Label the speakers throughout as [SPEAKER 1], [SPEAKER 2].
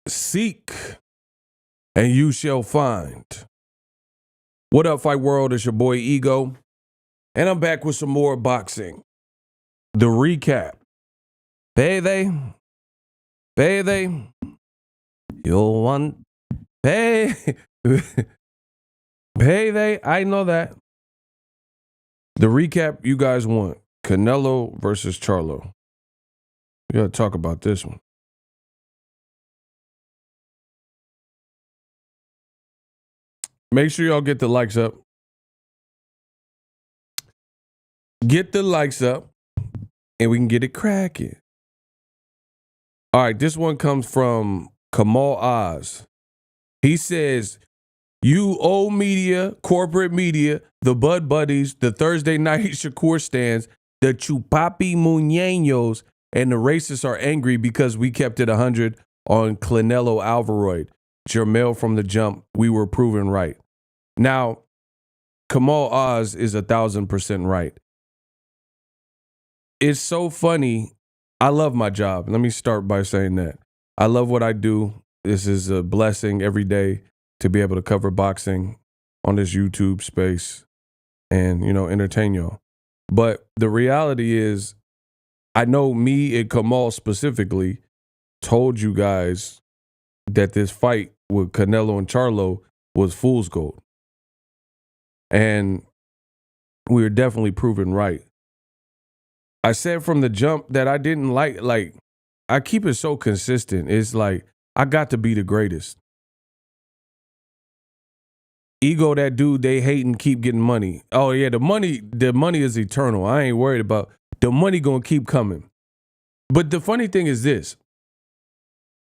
[SPEAKER 1] Seek, and you shall find. What up, Fight World? It's your boy Ego, and I'm back with some more boxing. The recap. Baby, you'll want, baby, I know that. The recap you guys want. Canelo versus Charlo. We gotta talk about this one. Make sure y'all get the likes up. Get the likes up, and we can get it cracking. All right, this one comes from Kamal Oz. He says, you old media, corporate media, the Bud Buddies, the Thursday night Shakur stands, the Chupapi Muñeños, and the racists are angry because we kept it 100 on Canelo Alvaroid. Jermel from the jump, we were proven right. Now, Kamal Oz is 1,000% right. It's so funny. I love my job. Let me start by saying that. I love what I do. This is a blessing every day to be able to cover boxing on this YouTube space and, entertain y'all. But the reality is, I know me and Kamal specifically told you guys that this fight with Canelo and Charlo was fool's gold. And we were definitely proven right. I said from the jump that I didn't like, I keep it so consistent. It's like, I got to be the greatest. Ego, that dude they hate and keep getting money. Oh yeah, the money is eternal. I ain't worried about the money gonna keep coming. But the funny thing is this: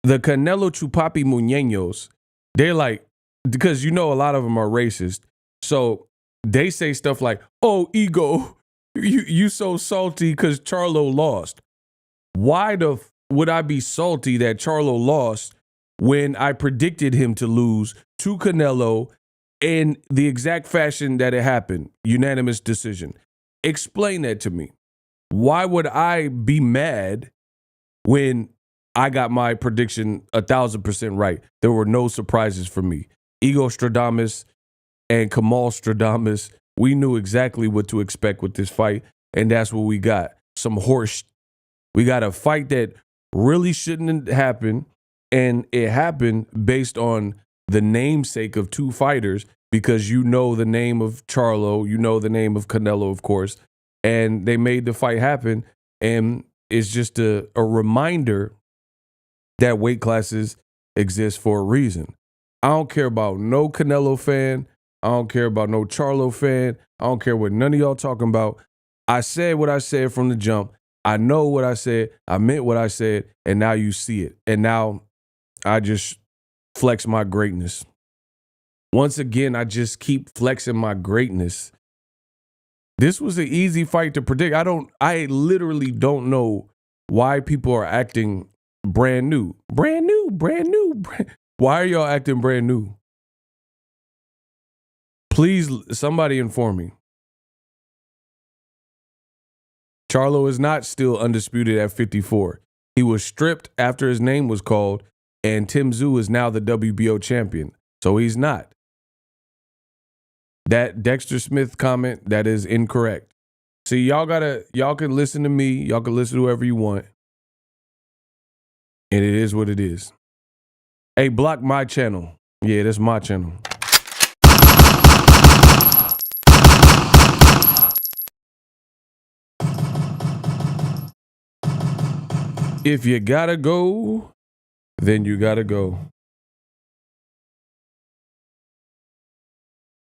[SPEAKER 1] the Canelo Chupapi Muñeños, they're like, because you know a lot of them are racist, so they say stuff like, "Oh, Ego, you so salty because Charlo lost." Why would I be salty that Charlo lost when I predicted him to lose to Canelo in the exact fashion that it happened? Unanimous decision. Explain that to me. Why would I be mad when I got my prediction 1,000% right? There were no surprises for me. Ego Stradamus and Kamal Stradamus, we knew exactly what to expect with this fight, and that's what we got. Some horse. We got a fight that really shouldn't happen, and it happened based on the namesake of two fighters, because you know the name of Charlo, you know the name of Canelo, of course, and they made the fight happen, and it's just a reminder that weight classes exist for a reason. I don't care about no Canelo fan. I don't care about no Charlo fan. I don't care what none of y'all talking about. I said what I said from the jump. I know what I said. I meant what I said. And now you see it. And now I just flex my greatness. Once again, I just keep flexing my greatness. This was an easy fight to predict. I literally don't know why people are acting brand new. Brand new. Why are y'all acting brand new? Please, somebody inform me. Charlo is not still undisputed at 54. He was stripped after his name was called, and Tim Tszyu is now the WBO champion. So he's not. That Dexter Smith comment, that is incorrect. See, y'all can listen to me. Y'all can listen to whoever you want. And it is what it is. Hey, block my channel. Yeah, that's my channel. If you gotta go, then you gotta go.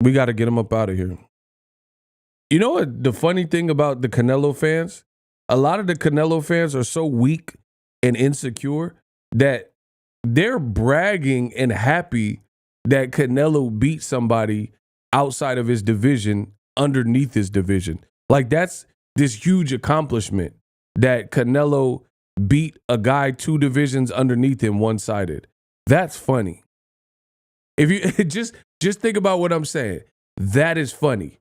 [SPEAKER 1] We gotta get him up out of here. You know what the funny thing about the Canelo fans? A lot of the Canelo fans are so weak and insecure that they're bragging and happy that Canelo beat somebody outside of his division, underneath his division. Like, that's this huge accomplishment that Canelo beat a guy 2 divisions underneath him one-sided. That's funny. If you just think about what I'm saying, that is funny.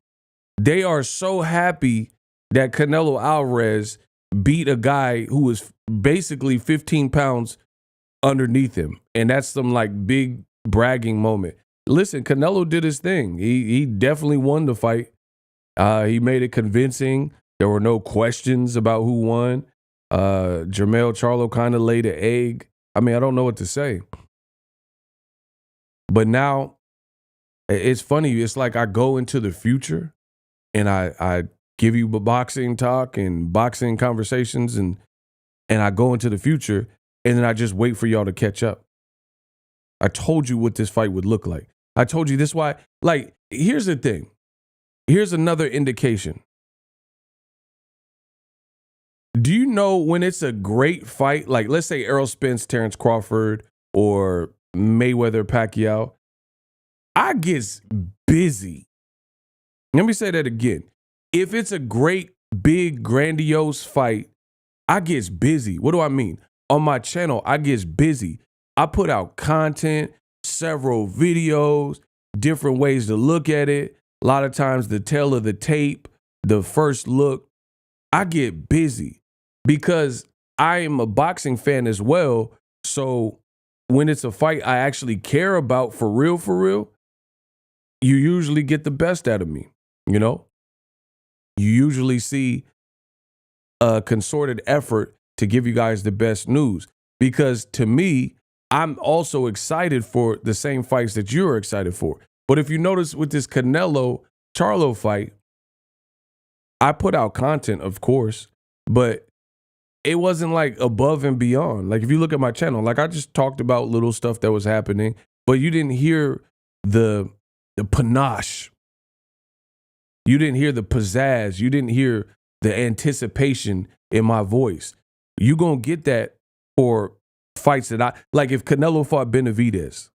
[SPEAKER 1] They are so happy that Canelo Alvarez beat a guy who was basically 15 pounds underneath him. And that's some like big bragging moment. Listen, Canelo did his thing. He definitely won the fight. He made it convincing. There were no questions about who won. Jermell Charlo kind of laid an egg. I mean, I don't know what to say. But now, it's funny. It's like I go into the future and I give you boxing talk and boxing conversations, and I go into the future, and then I just wait for y'all to catch up. I told you what this fight would look like. I told you this why. Like, here's the thing. Here's another indication. Do you know when it's a great fight, like let's say Errol Spence, Terrence Crawford, or Mayweather, Pacquiao, I get busy. Let me say that again. If it's a great, big, grandiose fight, I get busy. What do I mean? On my channel, I get busy. I put out content, several videos, different ways to look at it. A lot of times the tail of the tape, the first look. I get busy because I am a boxing fan as well. So when it's a fight I actually care about for real, you usually get the best out of me, you know? You usually see a concerted effort to give you guys the best news, because to me, I'm also excited for the same fights that you're excited for. But if you notice with this Canelo Charlo fight, I put out content, of course. but it wasn't like above and beyond. Like if you look at my channel, like I just talked about little stuff that was happening, but you didn't hear the panache. You didn't hear the pizzazz. You didn't hear the anticipation in my voice. You gonna get that for fights that I like. If Canelo fought Benavidez,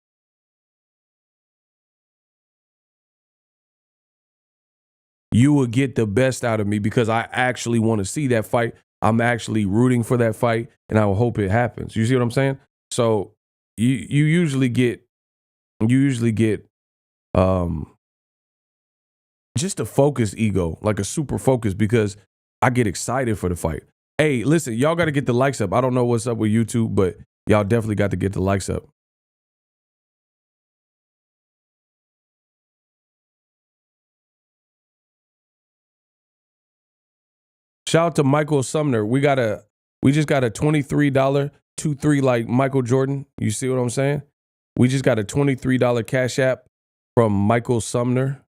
[SPEAKER 1] you will get the best out of me because I actually want to see that fight. I'm actually rooting for that fight, and I will hope it happens. You see what I'm saying? So you usually get just a focused ego, like a super focus, because I get excited for the fight. Hey, listen, y'all got to get the likes up. I don't know what's up with YouTube, but y'all definitely got to get the likes up. Shout out to Michael Sumner. We just got a $23 2-3 like Michael Jordan. You see what I'm saying? We just got a $23 Cash App from Michael Sumner.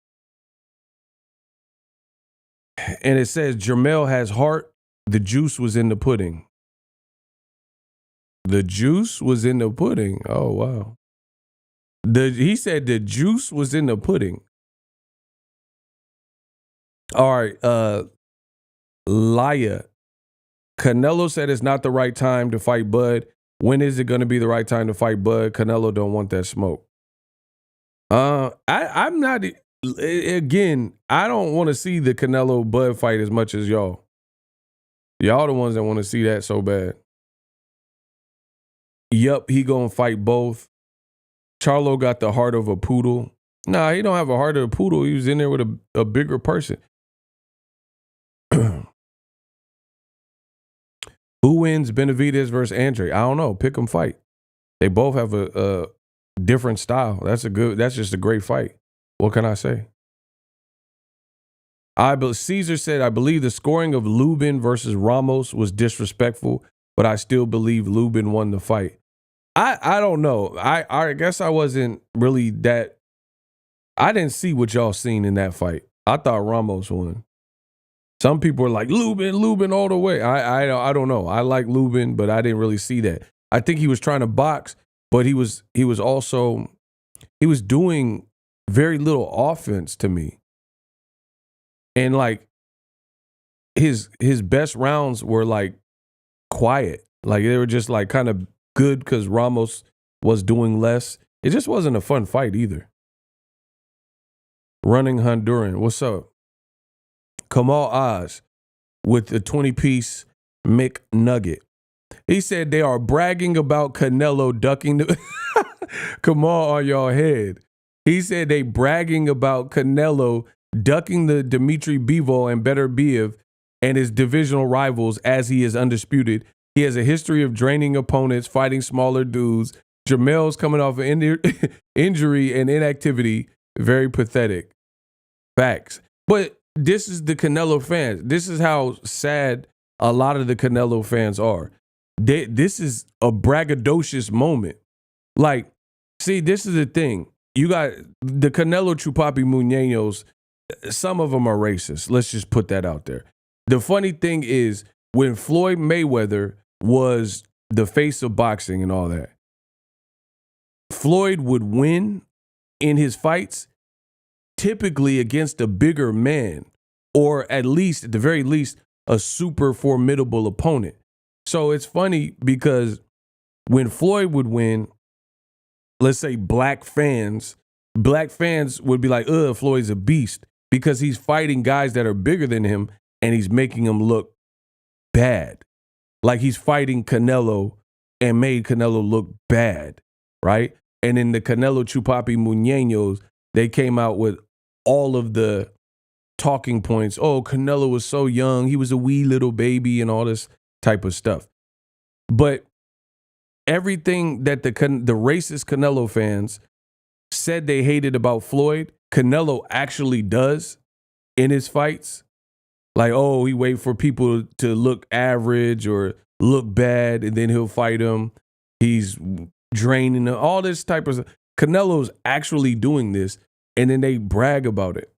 [SPEAKER 1] And it says Jermell has heart. The juice was in the pudding. The juice was in the pudding. Oh, wow. He said the juice was in the pudding. All right. Laya. Canelo said it's not the right time to fight Bud. When is it going to be the right time to fight Bud? Canelo don't want that smoke. I'm not. Again, I don't want to see the Canelo Bud fight as much as y'all. Y'all the ones that want to see that so bad. Yup, he gonna fight both. Charlo got the heart of a poodle. Nah, he don't have a heart of a poodle. He was in there with a bigger person. Who wins Benavidez versus Andre? I don't know. Pick 'em fight. They both have a different style. That's just a great fight. What can I say? Caesar said, I believe the scoring of Lubin versus Ramos was disrespectful, but I still believe Lubin won the fight. I don't know. I guess I wasn't really that. I didn't see what y'all seen in that fight. I thought Ramos won. Some people are like, Lubin all the way. I don't know. I like Lubin, but I didn't really see that. I think he was trying to box, but he was doing very little offense to me. And like his best rounds were like quiet. Like they were just like kind of good because Ramos was doing less. It just wasn't a fun fight either. Running Honduran, what's up? Kamal Oz with the 20-piece McNugget. He said they are bragging about Canelo ducking the Kamal on your head. He said they bragging about Canelo ducking the Dmitry Bivol and Beterbiev and his divisional rivals as he is undisputed. He has a history of draining opponents, fighting smaller dudes. Jermell's coming off an injury and inactivity. Very pathetic. Facts. But this is the Canelo fans. This is how sad a lot of the Canelo fans are. This is a braggadocious moment. Like, see, this is the thing. You got the Canelo Chupapi Muñeños. Some of them are racist. Let's just put that out there. The funny thing is, when Floyd Mayweather was the face of boxing and all that, Floyd would win in his fights typically against a bigger man, or at least, at the very least, a super formidable opponent. So it's funny because when Floyd would win, let's say black fans would be like, Floyd's a beast, because he's fighting guys that are bigger than him and he's making them look bad. Like he's fighting Canelo and made Canelo look bad, right? And in the Canelo Chupapi Muñeños, they came out with all of the talking points. Oh, Canelo was so young. He was a wee little baby and all this type of stuff. But everything that the racist Canelo fans said they hated about Floyd, Canelo actually does in his fights. Like, oh, he wait for people to look average or look bad, and then he'll fight them. He's draining them, all this type of stuff. Canelo's actually doing this, and then they brag about it.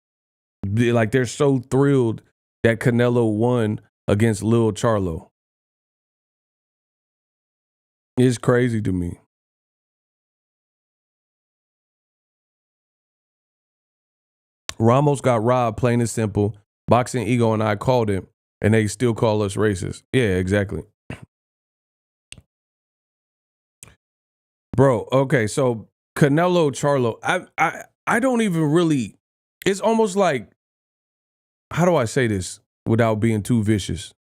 [SPEAKER 1] Like they're so thrilled that Canelo won against Lil Charlo. It's crazy to me. Ramos got robbed, plain and simple. Boxing Ego and I called it, and they still call us racist. Yeah, exactly. Bro, okay, so Canelo Charlo, I don't even really, it's almost like, how do I say this without being too vicious?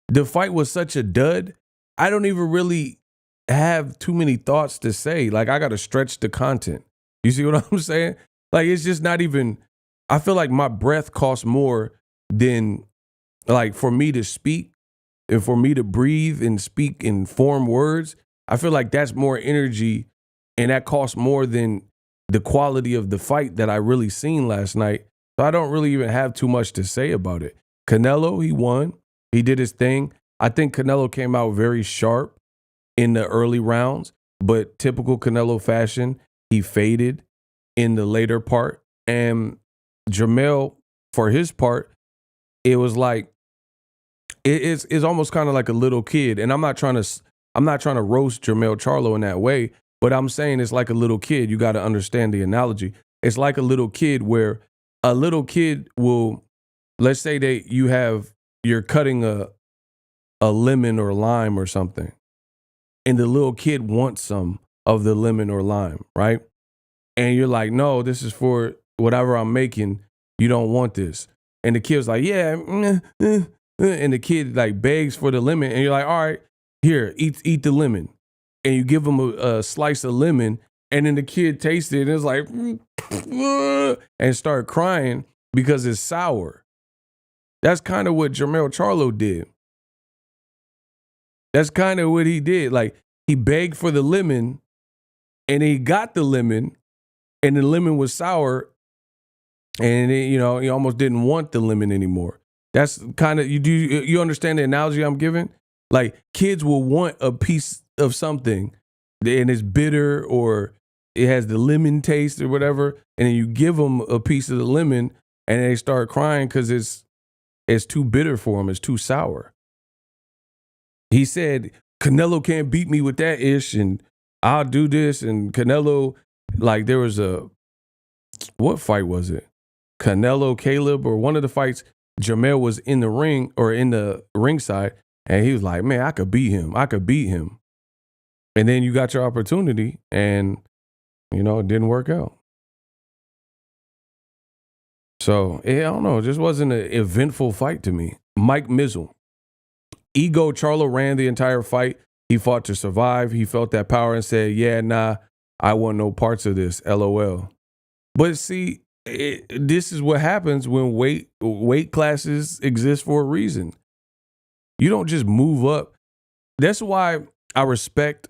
[SPEAKER 1] The fight was such a dud, I don't even really have too many thoughts to say. Like, I got to stretch the content. You see what I'm saying? Like, it's just not even, I feel like my breath costs more than, like, for me to speak and for me to breathe and speak and form words. I feel like that's more energy and that costs more than the quality of the fight that I really seen last night. So I don't really even have too much to say about it. Canelo, he won. He did his thing. I think Canelo came out very sharp in the early rounds, but typical Canelo fashion, he faded in the later part. And Jamel, for his part, it was like, it's almost kind of like a little kid. And I'm not trying to roast Jermell Charlo in that way, but I'm saying it's like a little kid. You got to understand the analogy. It's like a little kid where a little kid will, let's say that you're cutting a lemon or lime or something, and the little kid wants some of the lemon or lime, right? And you're like, no, this is for whatever I'm making. You don't want this. And the kid's like, yeah. And the kid like begs for the lemon. And you're like, all right, here, eat the lemon. And you give him a slice of lemon. And then the kid tastes it and it's like, and start crying because it's sour. That's kind of what Jermell Charlo did. That's kind of what he did. Like, he begged for the lemon and he got the lemon and the lemon was sour. And he almost didn't want the lemon anymore. That's kind of, you understand the analogy I'm giving? Like, kids will want a piece of something and it's bitter or it has the lemon taste or whatever. And then you give them a piece of the lemon and they start crying because it's too bitter for them. It's too sour. He said, Canelo can't beat me with that ish and I'll do this. And Canelo, like, there was what fight was it? Canelo, Caleb, or one of the fights, Jamel was in the ring or in the ringside, and he was like, man, I could beat him. And then you got your opportunity, and, it didn't work out. So, I don't know. It just wasn't an eventful fight to me. Mike Mizzle. Ego Charlo ran the entire fight. He fought to survive. He felt that power and said, yeah, nah, I want no parts of this, LOL. But see, this is what happens when weight classes exist for a reason. You don't just move up. That's why I respect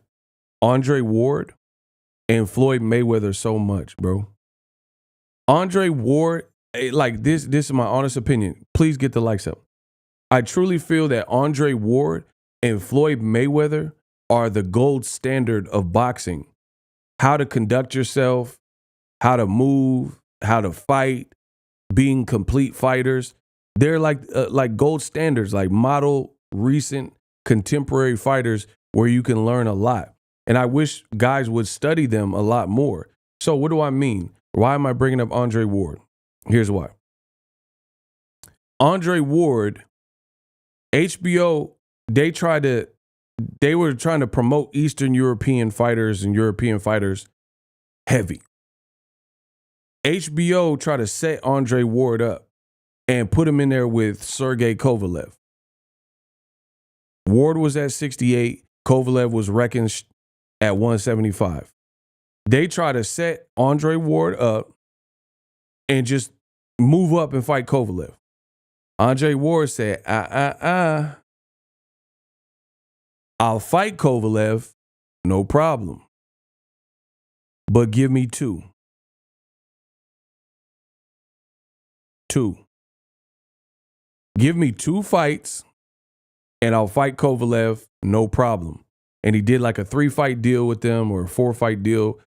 [SPEAKER 1] Andre Ward and Floyd Mayweather so much, bro. Andre Ward, like this is my honest opinion. Please get the likes up. I truly feel that Andre Ward and Floyd Mayweather are the gold standard of boxing. How to conduct yourself, how to move, how to fight, being complete fighters. They're like gold standards, like model recent contemporary fighters where you can learn a lot. And I wish guys would study them a lot more. So what do I mean? Why am I bringing up Andre Ward? Here's why. Andre Ward, HBO, they were trying to promote Eastern European fighters and European fighters heavy. HBO tried to set Andre Ward up and put him in there with Sergey Kovalev. Ward was at 68. Kovalev was reckoned at 175. They try to set Andre Ward up and just move up and fight Kovalev. Andre Ward said, I'll fight Kovalev, no problem. But give me two. Give me 2 fights and I'll fight Kovalev, no problem. And he did like a 3-fight deal with them or a 4-fight deal,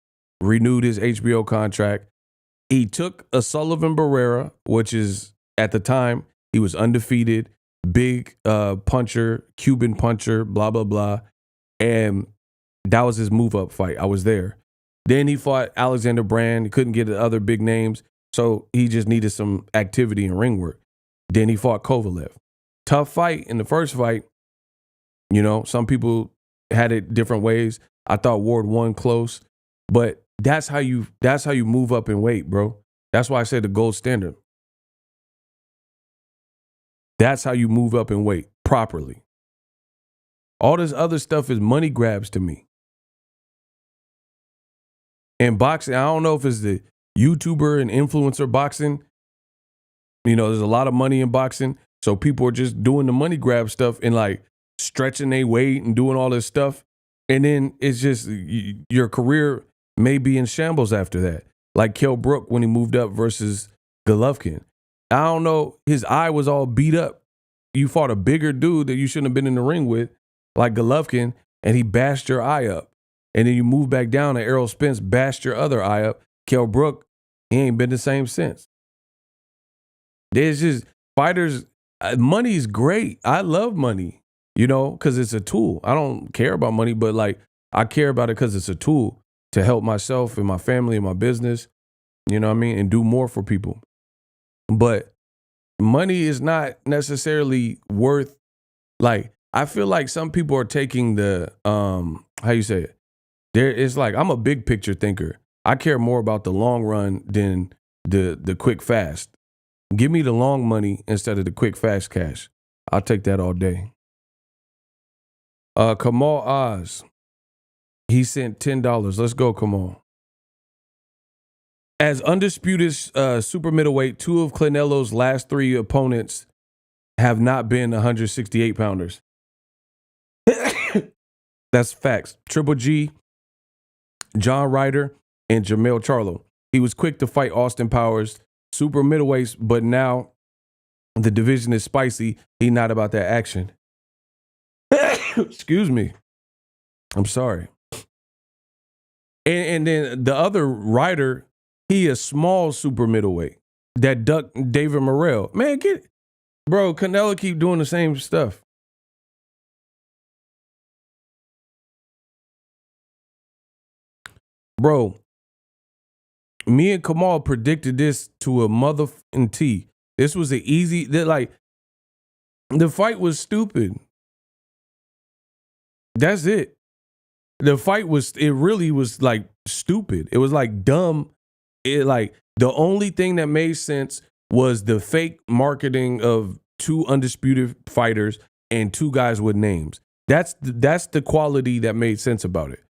[SPEAKER 1] renewed his HBO contract. He took a Sullivan Barrera, which is at the time, he was undefeated, big puncher, Cuban puncher, blah, blah, blah. And that was his move up fight. I was there. Then he fought Alexander Brand. He couldn't get the other big names. So he just needed some activity and ring work. Then he fought Kovalev. Tough fight in the first fight. You know, some people had it different ways. I thought Ward won close. But that's how you move up in weight, bro. That's why I said the gold standard. That's how you move up in weight properly. All this other stuff is money grabs to me. And boxing, I don't know if it's the YouTuber and influencer boxing. You know, there's a lot of money in boxing. So people are just doing the money grab stuff and like stretching their weight and doing all this stuff. And then it's just your career may be in shambles after that. Like Kell Brook when he moved up versus Golovkin. I don't know. His eye was all beat up. You fought a bigger dude that you shouldn't have been in the ring with, like Golovkin, and he bashed your eye up. And then you move back down and Errol Spence bashed your other eye up. Kell Brook, he ain't been the same since. There's just fighters, money is great. I love money, you know, because it's a tool. I don't care about money, but like I care about it because it's a tool to help myself and my family and my business, you know what I mean, and do more for people. But money is not necessarily worth, like, I feel like some people are taking the, how you say it? It's like, I'm a big picture thinker. I care more about the long run than the quick fast. Give me the long money instead of the quick fast cash. I'll take that all day. Kamal Oz, he sent $10. Let's go, Kamal. As undisputed super middleweight, two of Canelo's last three opponents have not been 168 pounders. That's facts. Triple G, John Ryder, and Jermell Charlo. He was quick to fight Austin Powers, super middleweights, but now the division is spicy. He's not about that action. Excuse me. I'm sorry. And then the other Ryder, he a small super middleweight that ducked David Morrell. Man, bro, Canelo keep doing the same stuff. Bro, me and Kamal predicted this to a motherfucking T. This was an easy, like, the fight was stupid. That's it. The fight it really was like stupid. It was like dumb. Like the only thing that made sense was the fake marketing of two undisputed fighters and two guys with names. That's the quality that made sense about it.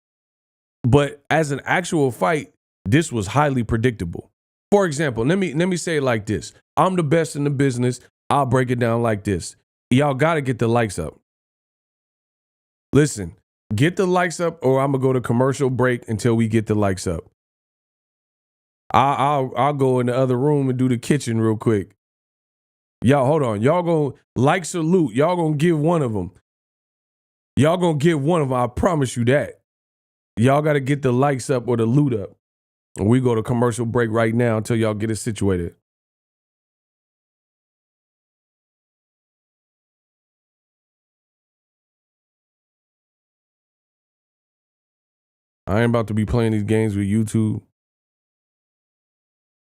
[SPEAKER 1] But as an actual fight, this was highly predictable. For example, let me say it like this. I'm the best in the business. I'll break it down like this. Y'all got to get the likes up. Listen, get the likes up or I'm going to go to commercial break until we get the likes up. I'll go in the other room and do the kitchen real quick. Y'all, hold on. Y'all going to like salute. Y'all going to give one of them. Y'all going to give one of them. I promise you that. Y'all got to get the likes up or the loot up. And we go to commercial break right now until y'all get it situated. I ain't about to be playing these games with YouTube.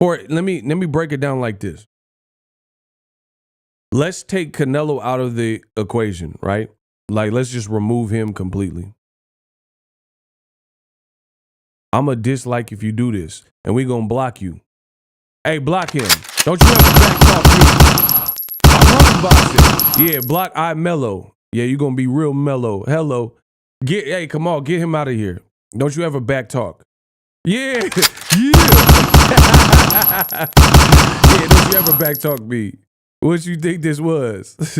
[SPEAKER 1] Or let me break it down like this. Let's take Canelo out of the equation, right? Like, let's just remove him completely. I'm a dislike if you do this, and we gonna block you. Hey, block him. Don't you ever back talk me. I love boxing. Yeah, block I mellow. Yeah, you gonna be real mellow. Hello. Hey, come on, get him out of here. Don't you ever back talk. Yeah, yeah. Yeah, don't you ever back talk me. What you think this was?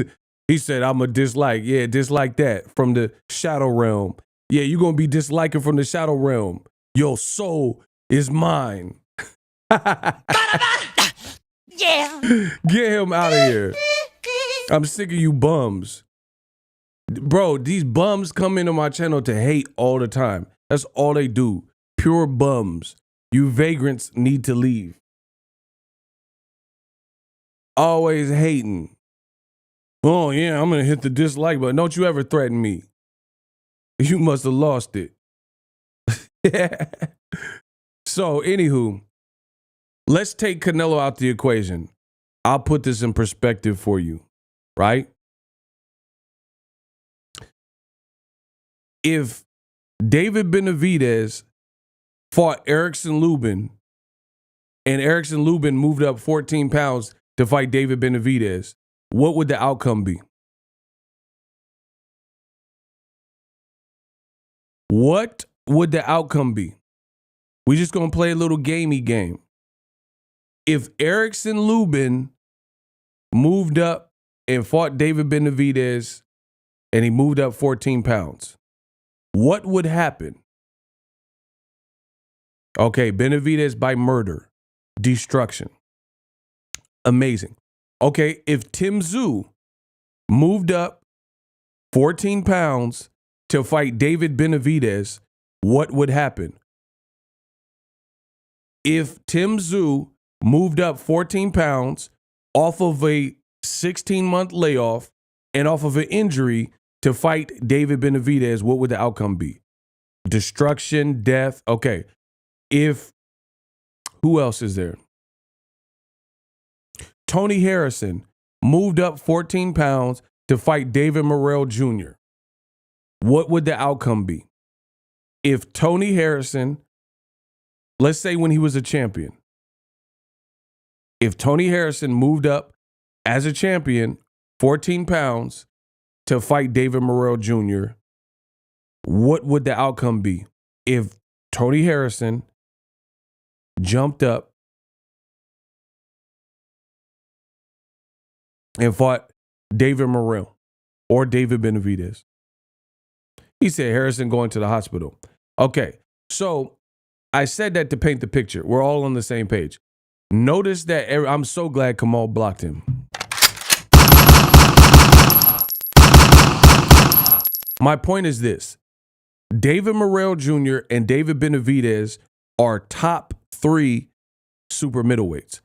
[SPEAKER 1] He said, I'm a dislike. Yeah, dislike that from the shadow realm. Yeah, you gonna be disliking from the shadow realm. Your soul is mine. Yeah. Get him out of here. I'm sick of you bums. Bro, these bums come into my channel to hate all the time. That's all they do. Pure bums. You vagrants need to leave. Always hating. Oh, yeah, I'm going to hit the dislike button. Don't you ever threaten me. You must have lost it. So, anywho, let's take Canelo out the equation. I'll put this in perspective for you, right? If David Benavidez fought Erickson Lubin and Erickson Lubin moved up 14 pounds to fight David Benavidez, what would the outcome be? What would the outcome be? We're just going to play a little gamey game. If Erickson Lubin moved up and fought David Benavidez and he moved up 14 pounds, what would happen? Okay, Benavidez by murder, destruction. Amazing. Okay, if Tim Tszyu moved up 14 pounds to fight David Benavidez, what would happen? If Tim Tszyu moved up 14 pounds off of a 16-month layoff and off of an injury to fight David Benavidez, what would the outcome be? Destruction, death. Okay. Who else is there? Tony Harrison moved up 14 pounds to fight David Morrell Jr. What would the outcome be? If Tony Harrison, let's say when he was a champion, if Tony Harrison moved up as a champion 14 pounds to fight David Morrell Jr., what would the outcome be? If Tony Harrison jumped up and fought David Morrell or David Benavidez. He said Harrison going to the hospital. Okay, so I said that to paint the picture. We're all on the same page. Notice that I'm so glad Kamal blocked him. My point is this. David Morrell Jr. and David Benavidez are top 3 super middleweights.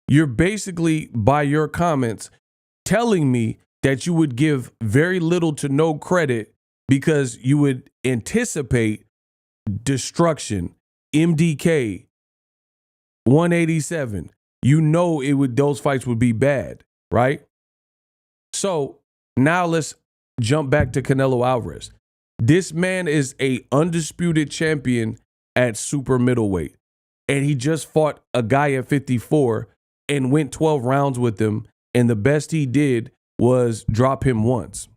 [SPEAKER 1] You're basically, by your comments, telling me that you would give very little to no credit because you would anticipate destruction, MDK, 187. You know those fights would be bad, right? So now let's jump back to Canelo Alvarez. This man is a undisputed champion at super middleweight. And he just fought a guy at 54 and went 12 rounds with him. And the best he did was drop him once.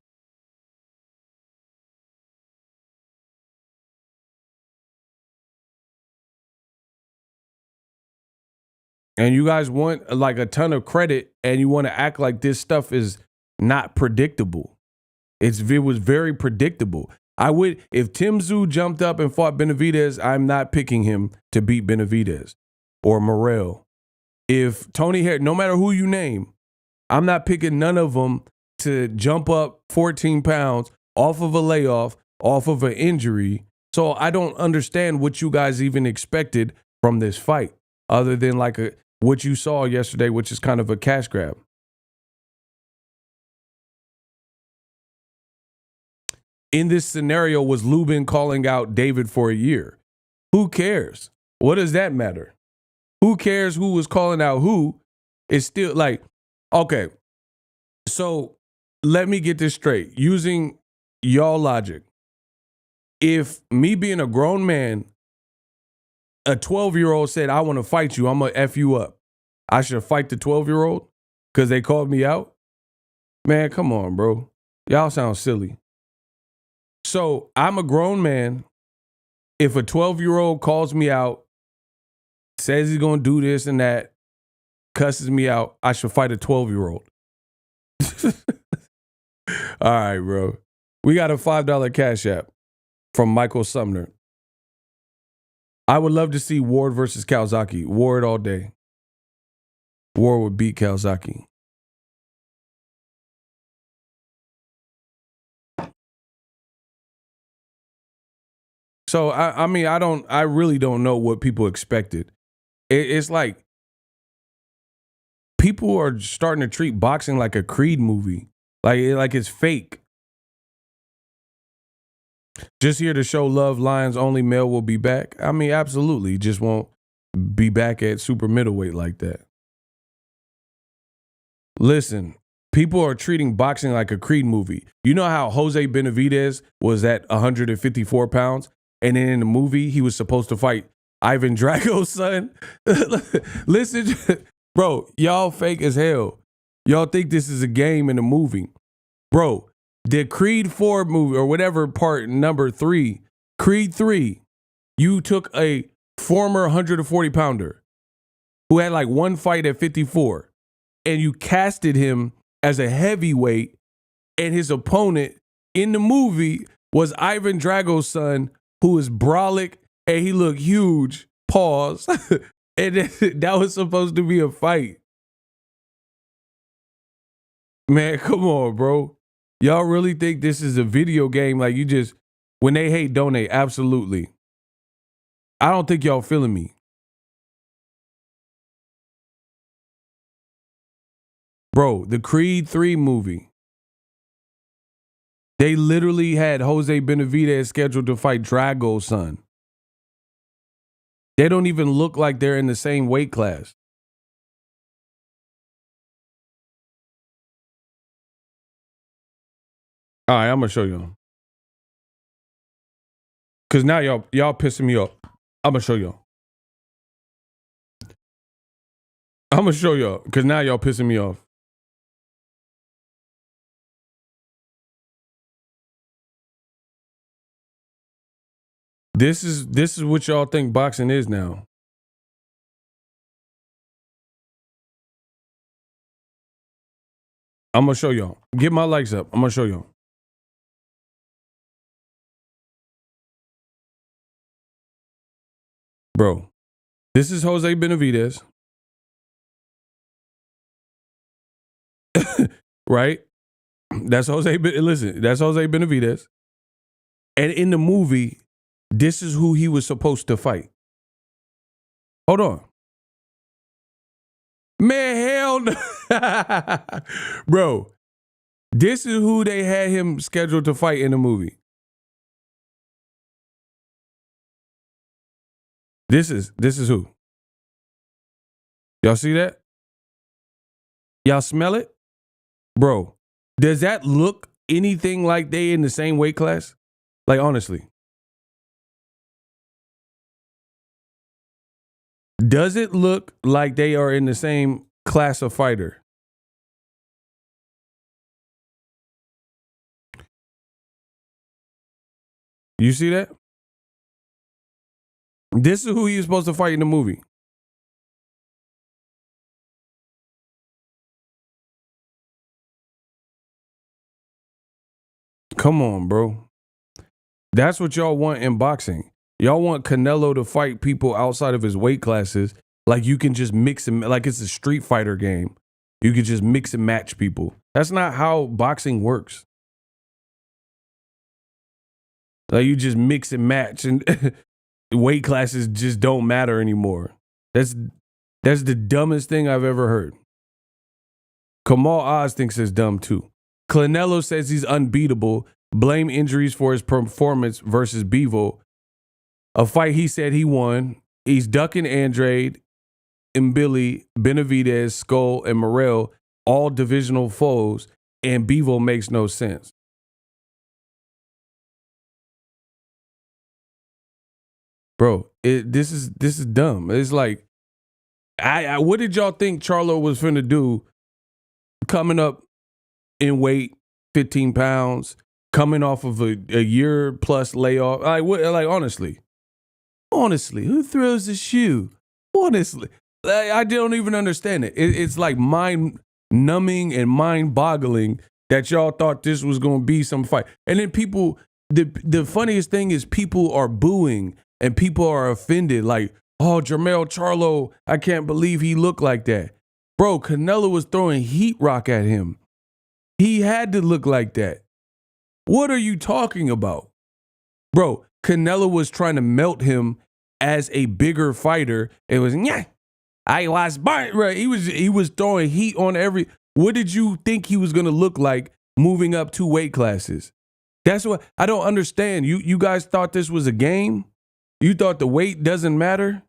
[SPEAKER 1] And you guys want like a ton of credit and you want to act like this stuff is not predictable. It was very predictable. If Tim Tszyu jumped up and fought Benavidez, I'm not picking him to beat Benavidez or Morrell. If Tony Harris, no matter who you name, I'm not picking none of them to jump up 14 pounds off of a layoff, off of an injury. So I don't understand what you guys even expected from this fight, other than what you saw yesterday, which is kind of a cash grab. In this scenario, was Lubin calling out David for a year? Who cares? What does that matter? Who cares who was calling out who? It's still okay. So let me get this straight. Using y'all logic, if me being a grown man, a 12-year-old said, I want to fight you, I'm going to F you up, I should fight the 12-year-old because they called me out? Man, come on, bro. Y'all sound silly. So I'm a grown man. If a 12-year-old calls me out, says he's going to do this and that, cusses me out, I should fight a 12-year-old. All right, bro. We got a $5 cash app from Michael Sumner. I would love to see Ward versus Calzaghe. Ward all day. Ward would beat Calzaghe. So I really don't know what people expected. It's like people are starting to treat boxing like a Creed movie. Like it's fake. Just here to show love, Lions only male will be back. I mean, absolutely. Just won't be back at super middleweight like that. Listen, people are treating boxing like a Creed movie. You know how Jose Benavidez was at 154 pounds? And then in the movie, he was supposed to fight Ivan Drago's son? Listen, bro, y'all fake as hell. Y'all think this is a game in a movie. Bro, the Creed 4 movie, or whatever part number 3, Creed 3, you took a former 140 pounder who had like one fight at 54, and you casted him as a heavyweight, and his opponent in the movie was Ivan Drago's son, who was brolic, and he looked huge, pause, and that was supposed to be a fight. Man, come on, bro. Y'all really think this is a video game? Like, you just, when they hate, donate. Absolutely. I don't think y'all feeling me. Bro, the Creed 3 movie. They literally had Jose Benavidez scheduled to fight Drago's son. They don't even look like they're in the same weight class. All right, I'm gonna show you. Cause now y'all pissing me off. I'm gonna show y'all. I'm gonna show y'all. Cause now y'all pissing me off. This is what y'all think boxing is now. I'm gonna show y'all. Get my likes up. I'm gonna show y'all. Bro, this is Jose Benavidez. Right? That's Jose. Listen, that's Jose Benavidez. And in the movie, this is who he was supposed to fight. Hold on. Man, hell no. Bro, this is who they had him scheduled to fight in the movie. This is who? Y'all see that? Y'all smell it? Bro, does that look anything like they in the same weight class? Like, honestly. Does it look like they are in the same class of fighter? You see that? This is who he was supposed to fight in the movie. Come on, bro. That's what y'all want in boxing. Y'all want Canelo to fight people outside of his weight classes, like you can just mix and like it's a Street Fighter game. You can just mix and match people. That's not how boxing works. Like you just mix and match, and weight classes just don't matter anymore. That's the dumbest thing I've ever heard. Kamal Oz thinks it's dumb too. Canelo says he's unbeatable. Blame injuries for his performance versus Bivol, a fight he said he won. He's ducking Andrade, Mbili, Benavidez, Skull, and Morrell, all divisional foes, and Bivol makes no sense. Bro, this is dumb. It's like, what did y'all think Charlo was finna do coming up in weight, 15 pounds, coming off of a year plus layoff? Like, what? Like, honestly, who throws a shoe? Honestly, I don't even understand it. It's like mind numbing and mind boggling that y'all thought this was going to be some fight. And then people, the funniest thing is people are booing and people are offended. Like, oh, Jermell Charlo, I can't believe he looked like that. Bro, Canelo was throwing heat rock at him. He had to look like that. What are you talking about? Bro, Canelo was trying to melt him as a bigger fighter. It was, yeah, I was, right. He was throwing heat on every. What did you think he was going to look like moving up 2 weight classes. That's what I don't understand. You guys thought this was a game? You thought the weight doesn't matter?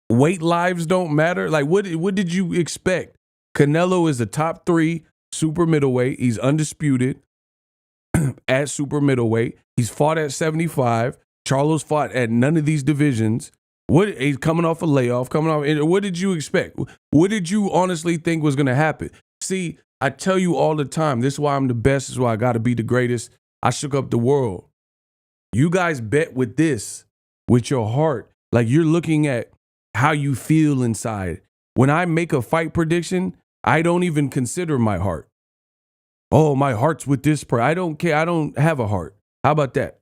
[SPEAKER 1] Weight lives don't matter? Like, what did you expect? Canelo is the top 3 super middleweight. He's undisputed at super middleweight. He's fought at 75. Charlo's fought at none of these divisions. He's coming off a layoff, what did you expect? What did you honestly think was going to happen? See, I tell you all the time, this is why I'm the best. This is why I got to be the greatest. I shook up the world. You guys bet with this, with your heart. Like, you're looking at how you feel inside. When I make a fight prediction, I don't even consider my heart. Oh, my heart's with this person. I don't care. I don't have a heart. How about that?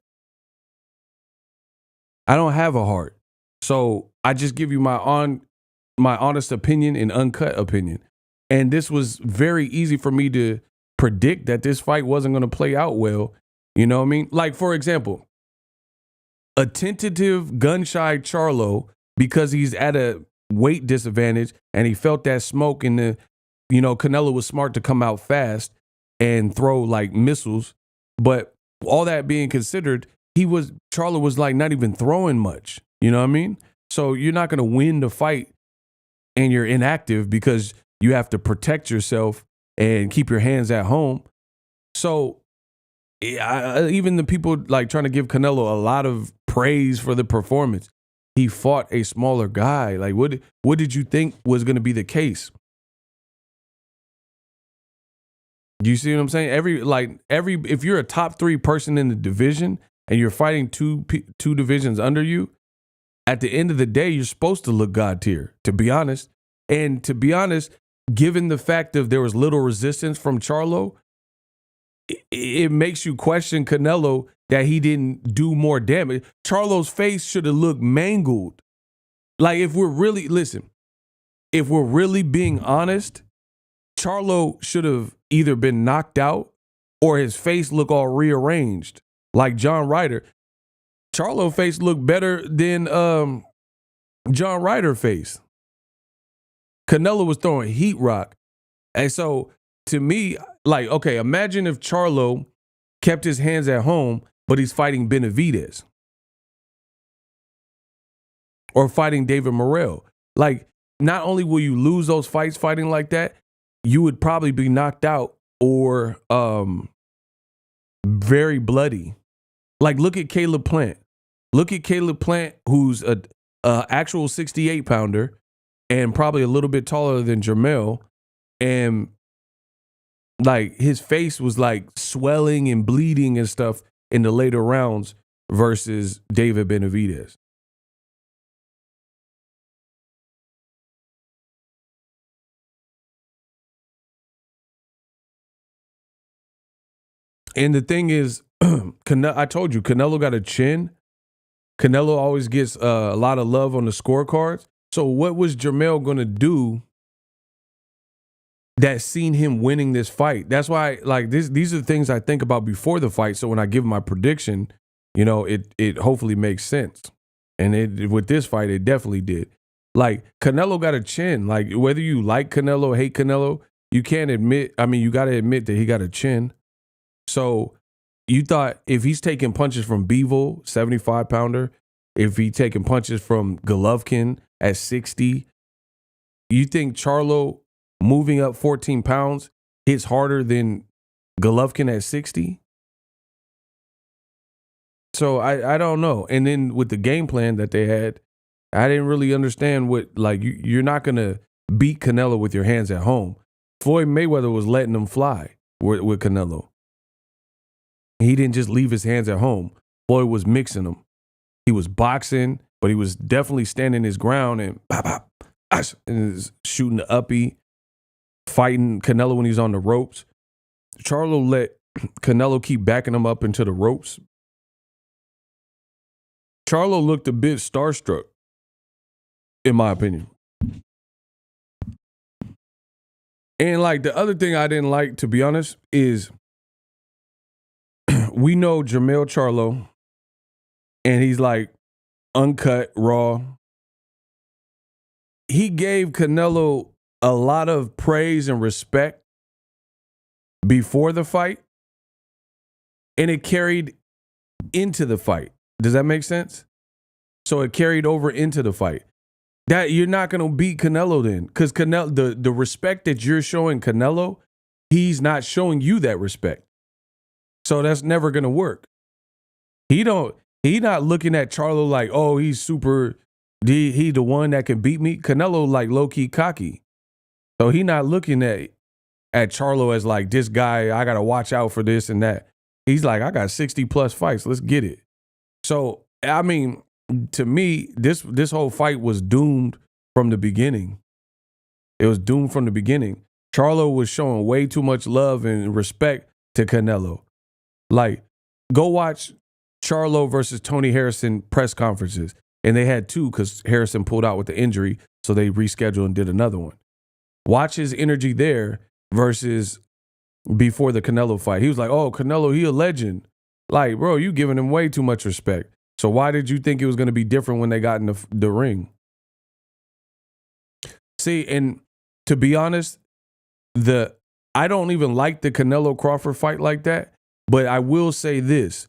[SPEAKER 1] I don't have a heart. So I just give you my honest opinion and uncut opinion. And this was very easy for me to predict that this fight wasn't going to play out well. You know what I mean? Like, for example, a tentative gun-shy Charlo, because he's at a weight disadvantage and he felt that smoke in the, Canelo was smart to come out fast and throw like missiles. But all that being considered, Charlo was like not even throwing much. You know what I mean? So you're not going to win the fight and you're inactive because you have to protect yourself and keep your hands at home. So even the people like trying to give Canelo a lot of praise for the performance, he fought a smaller guy. Like, what did you think was going to be the case? Do you see what I'm saying? If you're a top 3 person in the division and you're fighting two divisions under you, at the end of the day, you're supposed to look God tier, to be honest. And to be honest, given the fact that there was little resistance from Charlo, it makes you question Canelo that he didn't do more damage. Charlo's face should have looked mangled. Like, if we're really being honest, Charlo should have either been knocked out or his face look all rearranged like John Ryder. Charlo face looked better than John Ryder face. Canelo was throwing heat rock. And so to me, like, okay, imagine if Charlo kept his hands at home, but he's fighting Benavidez or fighting David Morrell. Like, not only will you lose those fights fighting like that, you would probably be knocked out or very bloody. Like, look at Caleb Plant. Look at Caleb Plant, who's a actual 68-pounder and probably a little bit taller than Jermell. And like, his face was like swelling and bleeding and stuff in the later rounds versus David Benavidez. And the thing is, I told you, Canelo got a chin. Canelo always gets a lot of love on the scorecards. So what was Jermell going to do that seen him winning this fight? That's why, like, these are the things I think about before the fight. So when I give my prediction, it hopefully makes sense. And with this fight, it definitely did. Like, Canelo got a chin. Like, whether you like Canelo, hate Canelo, you got to admit that he got a chin. So you thought if he's taking punches from Bivol, 75-pounder, if he's taking punches from Golovkin at 60, you think Charlo moving up 14 pounds hits harder than Golovkin at 60? So I don't know. And then with the game plan that they had, I didn't really understand you're not going to beat Canelo with your hands at home. Floyd Mayweather was letting them fly with Canelo. He didn't just leave his hands at home. Floyd was mixing them. He was boxing, but he was definitely standing his ground and shooting the uppie, fighting Canelo when he's on the ropes. Charlo let Canelo keep backing him up into the ropes. Charlo looked a bit starstruck, in my opinion. And like, the other thing I didn't like, to be honest, is we know Jermell Charlo, and he's like uncut, raw. He gave Canelo a lot of praise and respect before the fight, and it carried into the fight. Does that make sense? So it carried over into the fight. That you're not going to beat Canelo then, because Canelo, the respect that you're showing Canelo, he's not showing you that respect. So that's never going to work. He not looking at Charlo like, oh, he's super, he the one that can beat me. Canelo like low-key cocky. So he not looking at Charlo as like, this guy, I got to watch out for this and that. He's like, I got 60 plus fights. Let's get it. So, I mean, to me, this whole fight was doomed from the beginning. It was doomed from the beginning. Charlo was showing way too much love and respect to Canelo. Like, go watch Charlo versus Tony Harrison press conferences. And they had two because Harrison pulled out with the injury, so they rescheduled and did another one. Watch his energy there versus before the Canelo fight. He was like, oh, Canelo, he a legend. Like, bro, you giving him way too much respect. So why did you think it was going to be different when they got in the ring? See, and to be honest, I don't even like the Canelo Crawford fight like that, but I will say this.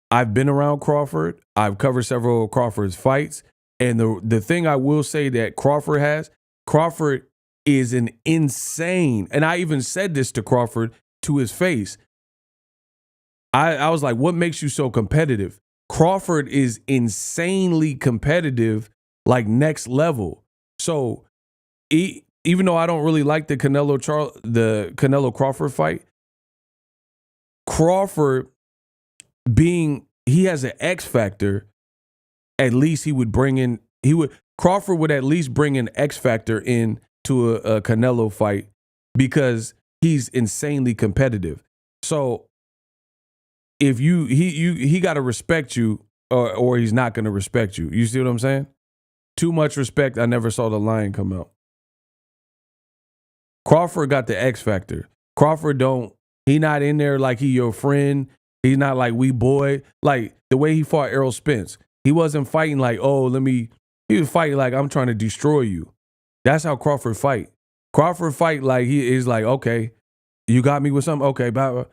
[SPEAKER 1] I've been around Crawford. I've covered several of Crawford's fights. And the thing I will say that Crawford is an insane, and I even said this to Crawford to his face. I was like, what makes you so competitive? Crawford is insanely competitive, like next level. So even though I don't really like the Canelo Crawford fight, Crawford he has an X factor, at least Crawford would at least bring an X factor in to a Canelo fight because he's insanely competitive. So if he got to respect you or he's not going to respect you. You see what I'm saying? Too much respect. I never saw the lion come out. Crawford got the X factor. Crawford he not in there like he your friend. He's not like we boy. Like the way he fought Errol Spence. He wasn't fighting like, he was fighting like I'm trying to destroy you. That's how Crawford fight. Crawford fight like he is like, okay, you got me with something? Okay, bye.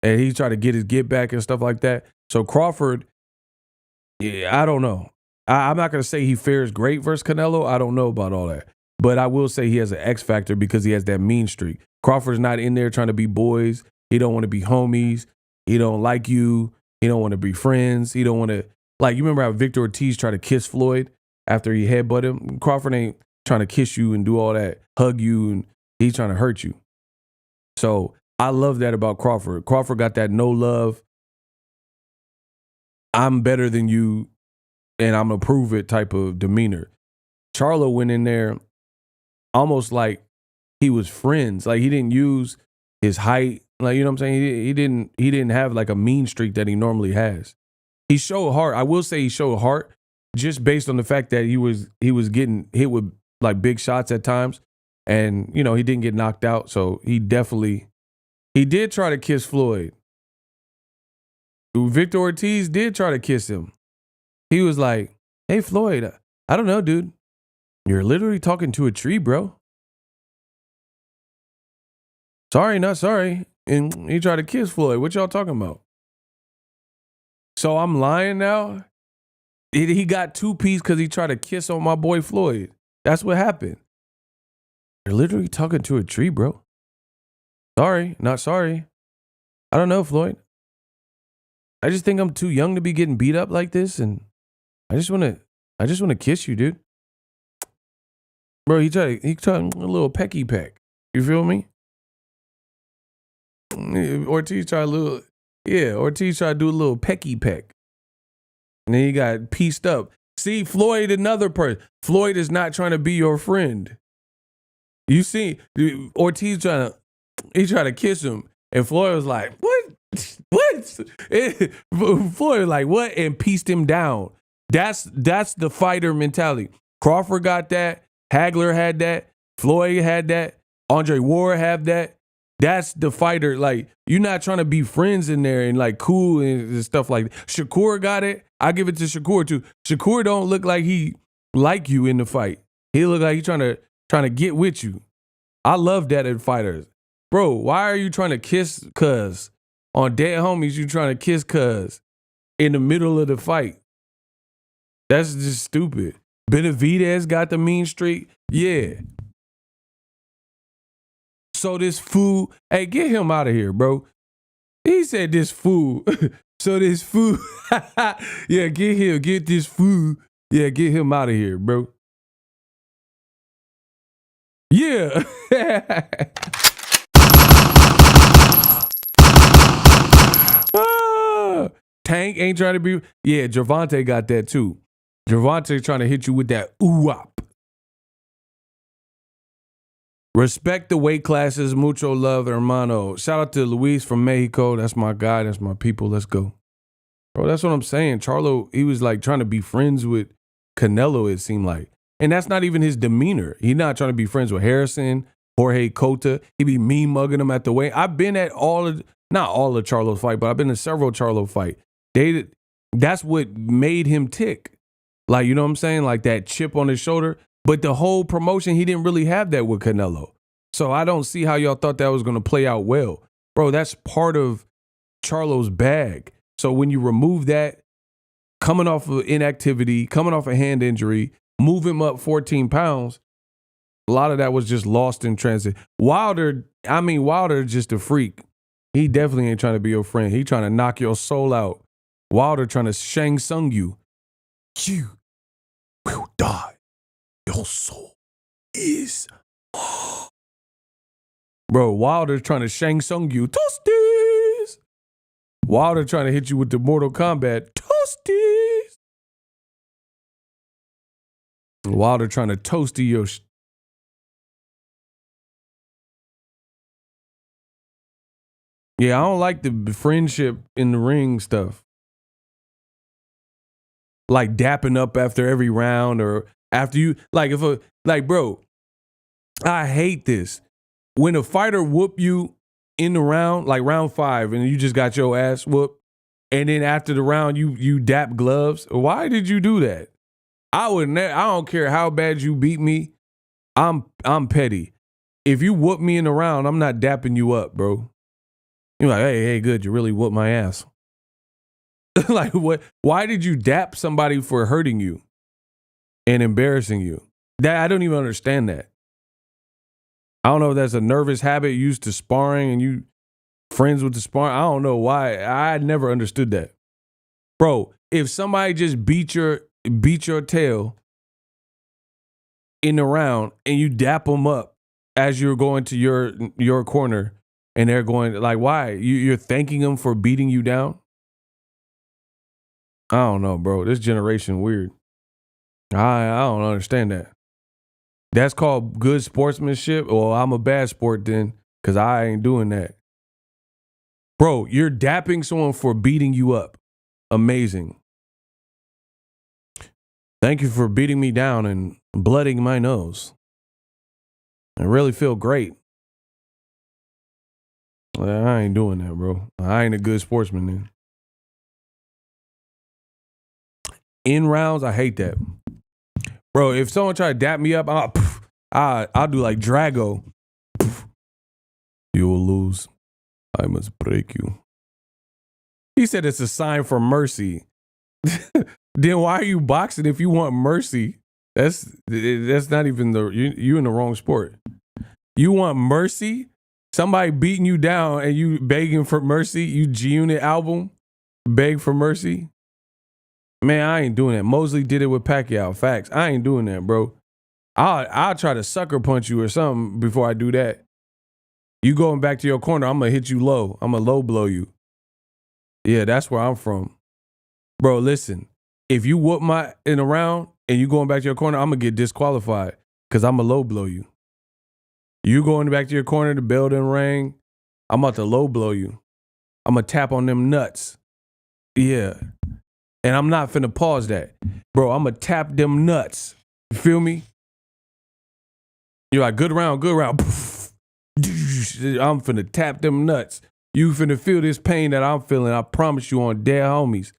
[SPEAKER 1] And he tried to get his get back and stuff like that. So Crawford, yeah, I don't know. I'm not going to say he fares great versus Canelo. I don't know about all that. But I will say he has an X factor because he has that mean streak. Crawford's not in there trying to be boys. He don't want to be homies. He don't like you. He don't want to be friends. He don't want to, like, you remember how Victor Ortiz tried to kiss Floyd after he headbutted him? Crawford ain't trying to kiss you and do all that, hug you, and he's trying to hurt you. So I love that about Crawford. Crawford got that no love. I'm better than you, and I'm going to prove it type of demeanor. Charlo went in there almost like he was friends. Like he didn't use his height. Like, you know what I'm saying? He didn't have like a mean streak that he normally has. He showed heart. I will say he showed heart just based on the fact that he was getting hit with like big shots at times. And, he didn't get knocked out. So he did try to kiss Floyd. Victor Ortiz did try to kiss him. He was like, hey, Floyd, I don't know, dude. You're literally talking to a tree, bro. Sorry, not sorry. And he tried to kiss Floyd. What y'all talking about? So I'm lying now? He got 2-piece because he tried to kiss on my boy Floyd. That's what happened. You're literally talking to a tree, bro. Sorry, not sorry. I don't know, Floyd. I just think I'm too young to be getting beat up like this, and I just want to kiss you, dude. Bro, he tried a little pecky peck. You feel me? Ortiz tried to do a little pecky peck. And then he got pieced up. See, Floyd, another person. Floyd is not trying to be your friend. You see, Ortiz tried to kiss him, and Floyd was like, what? Floyd was like, what? And pieced him down. That's the fighter mentality. Crawford got that. Hagler had that. Floyd had that. Andre Ward had that. That's the fighter. Like, you're not trying to be friends in there and like cool and stuff like that. Shakur got it. I give it to Shakur too. Shakur don't look like he like you in the fight. He look like he's trying to get with you. I love that in fighters. Bro, why are you trying to kiss cuz? On Dead Homies, you trying to kiss cuz in the middle of the fight. That's just stupid. Benavidez got the mean streak. Yeah. So this fool, hey, get him out of here, bro. He said this fool. So this fool, yeah, get this fool. Yeah, get him out of here, bro. Yeah. Tank ain't trying to be. Yeah, Gervonta got that too. Gervonta trying to hit you with that ooh-wop. Respect the weight classes. Mucho love, hermano. Shout out to Luis from Mexico. That's my guy. That's my people. Let's go. Bro, that's what I'm saying. Charlo, he was like trying to be friends with Canelo, it seemed like. And that's not even his demeanor. He's not trying to be friends with Harrison, Jorge Cota. He be mean mugging him at the weigh. I've been at not all of Charlo's fight, but I've been to several Charlo fight. That's what made him tick. Like, you know what I'm saying? Like that chip on his shoulder. But the whole promotion, he didn't really have that with Canelo. So I don't see how y'all thought that was going to play out well. Bro, that's part of Charlo's bag. So when you remove that, coming off of inactivity, coming off a hand injury, move him up 14 pounds, a lot of that was just lost in transit. Wilder just a freak. He definitely ain't trying to be your friend. He trying to knock your soul out. Wilder trying to Shang Tsung you. You will die. Your soul is. Bro, Wilder trying to Shang Tsung you. Toasties. Wilder trying to hit you with the Mortal Kombat. Toasties. Wilder trying to toasty your. Yeah, I don't like the friendship in the ring stuff. Like dapping up after every round or after you, bro, I hate this. When a fighter whoop you in the round, like round 5, and you just got your ass whooped, and then after the round you dap gloves. Why did you do that? I don't care how bad you beat me. I'm petty. If you whoop me in the round, I'm not dapping you up, bro. You're like, hey, good, you really whooped my ass. Like what? Why did you dap somebody for hurting you and embarrassing you? That I don't even understand that. I don't know if that's a nervous habit used to sparring and you friends with the sparring. I don't know why. I never understood that. Bro, if somebody just beat your tail in the round and you dap them up as you're going to your corner and they're going, like, why? You're thanking them for beating you down? I don't know, bro. This generation weird. I don't understand that. That's called good sportsmanship. Well, I'm a bad sport then, because I ain't doing that. Bro, you're dapping someone for beating you up. Amazing. Thank you for beating me down and blooding my nose. I really feel great. Well, I ain't doing that, bro. I ain't a good sportsman then. In rounds, I hate that. Bro, if someone try to dap me up, I'll do like Drago. You will lose. I must break you. He said it's a sign for mercy. Then why are you boxing if you want mercy? That's not even you in the wrong sport. You want mercy? Somebody beating you down and you begging for mercy? You G-Unit album? Beg for mercy? Man, I ain't doing that. Mosley did it with Pacquiao. Facts. I ain't doing that, bro. I'll try to sucker punch you or something before I do that. You going back to your corner, I'm going to hit you low. I'm going to low blow you. Yeah, that's where I'm from. Bro, listen. If you whoop in a round and you going back to your corner, I'm going to get disqualified because I'm going to low blow you. You going back to your corner, the bell done rang, I'm about to low blow you. I'm going to tap on them nuts. Yeah. And I'm not finna pause that. Bro, I'm going to tap them nuts. You feel me? You're like, good round. I'm finna tap them nuts. You finna feel this pain that I'm feeling. I promise you on Dead Homies.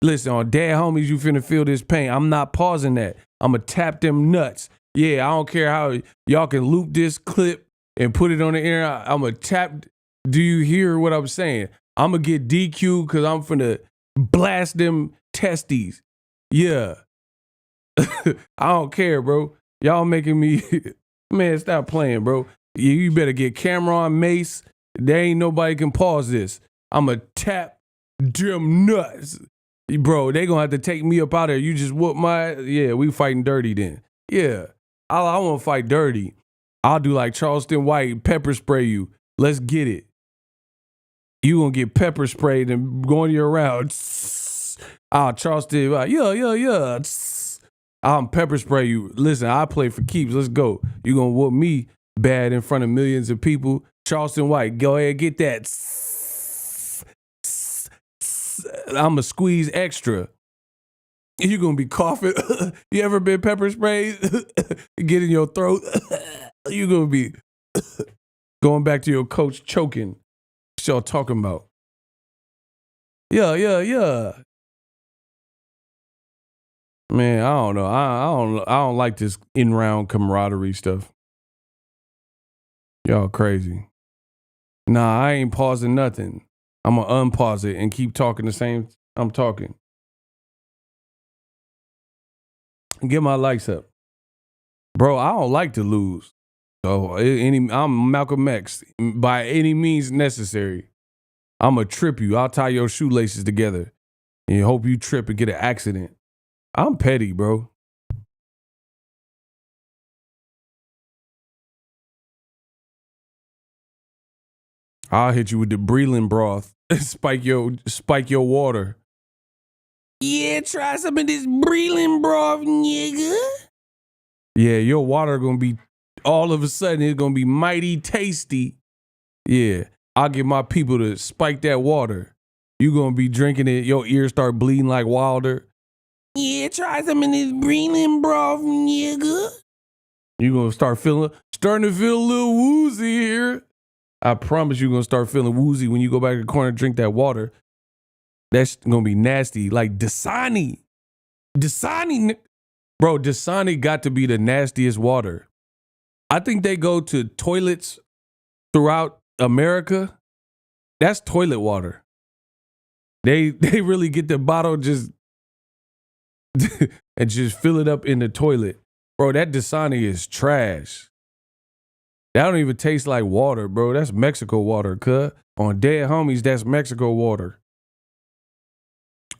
[SPEAKER 1] Listen, on Dead Homies, you finna feel this pain. I'm not pausing that. I'm going to tap them nuts. Yeah, I don't care how y'all can loop this clip and put it on the air, I'm going to tap. Do you hear what I'm saying? I'm going to get DQ because I'm finna blast them testes. Yeah. I don't care, bro. Y'all making me, man, stop playing, bro. You better get Cameron, Mace. There ain't nobody can pause this. I'm going to tap them nuts. Bro, they going to have to take me up out there. You just whoop my, yeah, we fighting dirty then. Yeah, I want to fight dirty. I'll do like Charleston White, pepper spray you. Let's get it. You going to get pepper sprayed and going you around. Charleston, yeah. I'm pepper spray you. Listen, I play for keeps. Let's go. You going to whoop me bad in front of millions of people. Charleston White, go ahead, get that. I'm going to squeeze extra. You're going to be coughing. You ever been pepper sprayed? Get in your throat. You're going to be going back to your coach choking. What y'all talking about? Yeah. Man, I don't know. I don't like this in-round camaraderie stuff. Y'all crazy. Nah, I ain't pausing nothing. I'm going to unpause it and keep talking the same I'm talking. Get my likes up. Bro, I don't like to lose. So I'm Malcolm X by any means necessary. I'm going to trip you. I'll tie your shoelaces together and hope you trip and get an accident. I'm petty, bro. I'll hit you with the Breland broth. spike your water. Yeah, try some of this Breland broth, nigga. Yeah, your water gonna be, all of a sudden, it's gonna be mighty tasty. Yeah, I'll get my people to spike that water. You gonna be drinking it, your ears start bleeding like Wilder. Yeah, try some of this Breland broth, nigga. You gonna starting to feel a little woozy here. I promise you're gonna start feeling woozy when you go back to the corner and drink that water. That's gonna be nasty. Like Dasani. Bro, Dasani got to be the nastiest water. I think they go to toilets throughout America. That's toilet water. They really get the bottle just and just fill it up in the toilet. Bro, that Dasani is trash. That don't even taste like water, bro. That's Mexico water, cuz. On Dead Homies, that's Mexico water.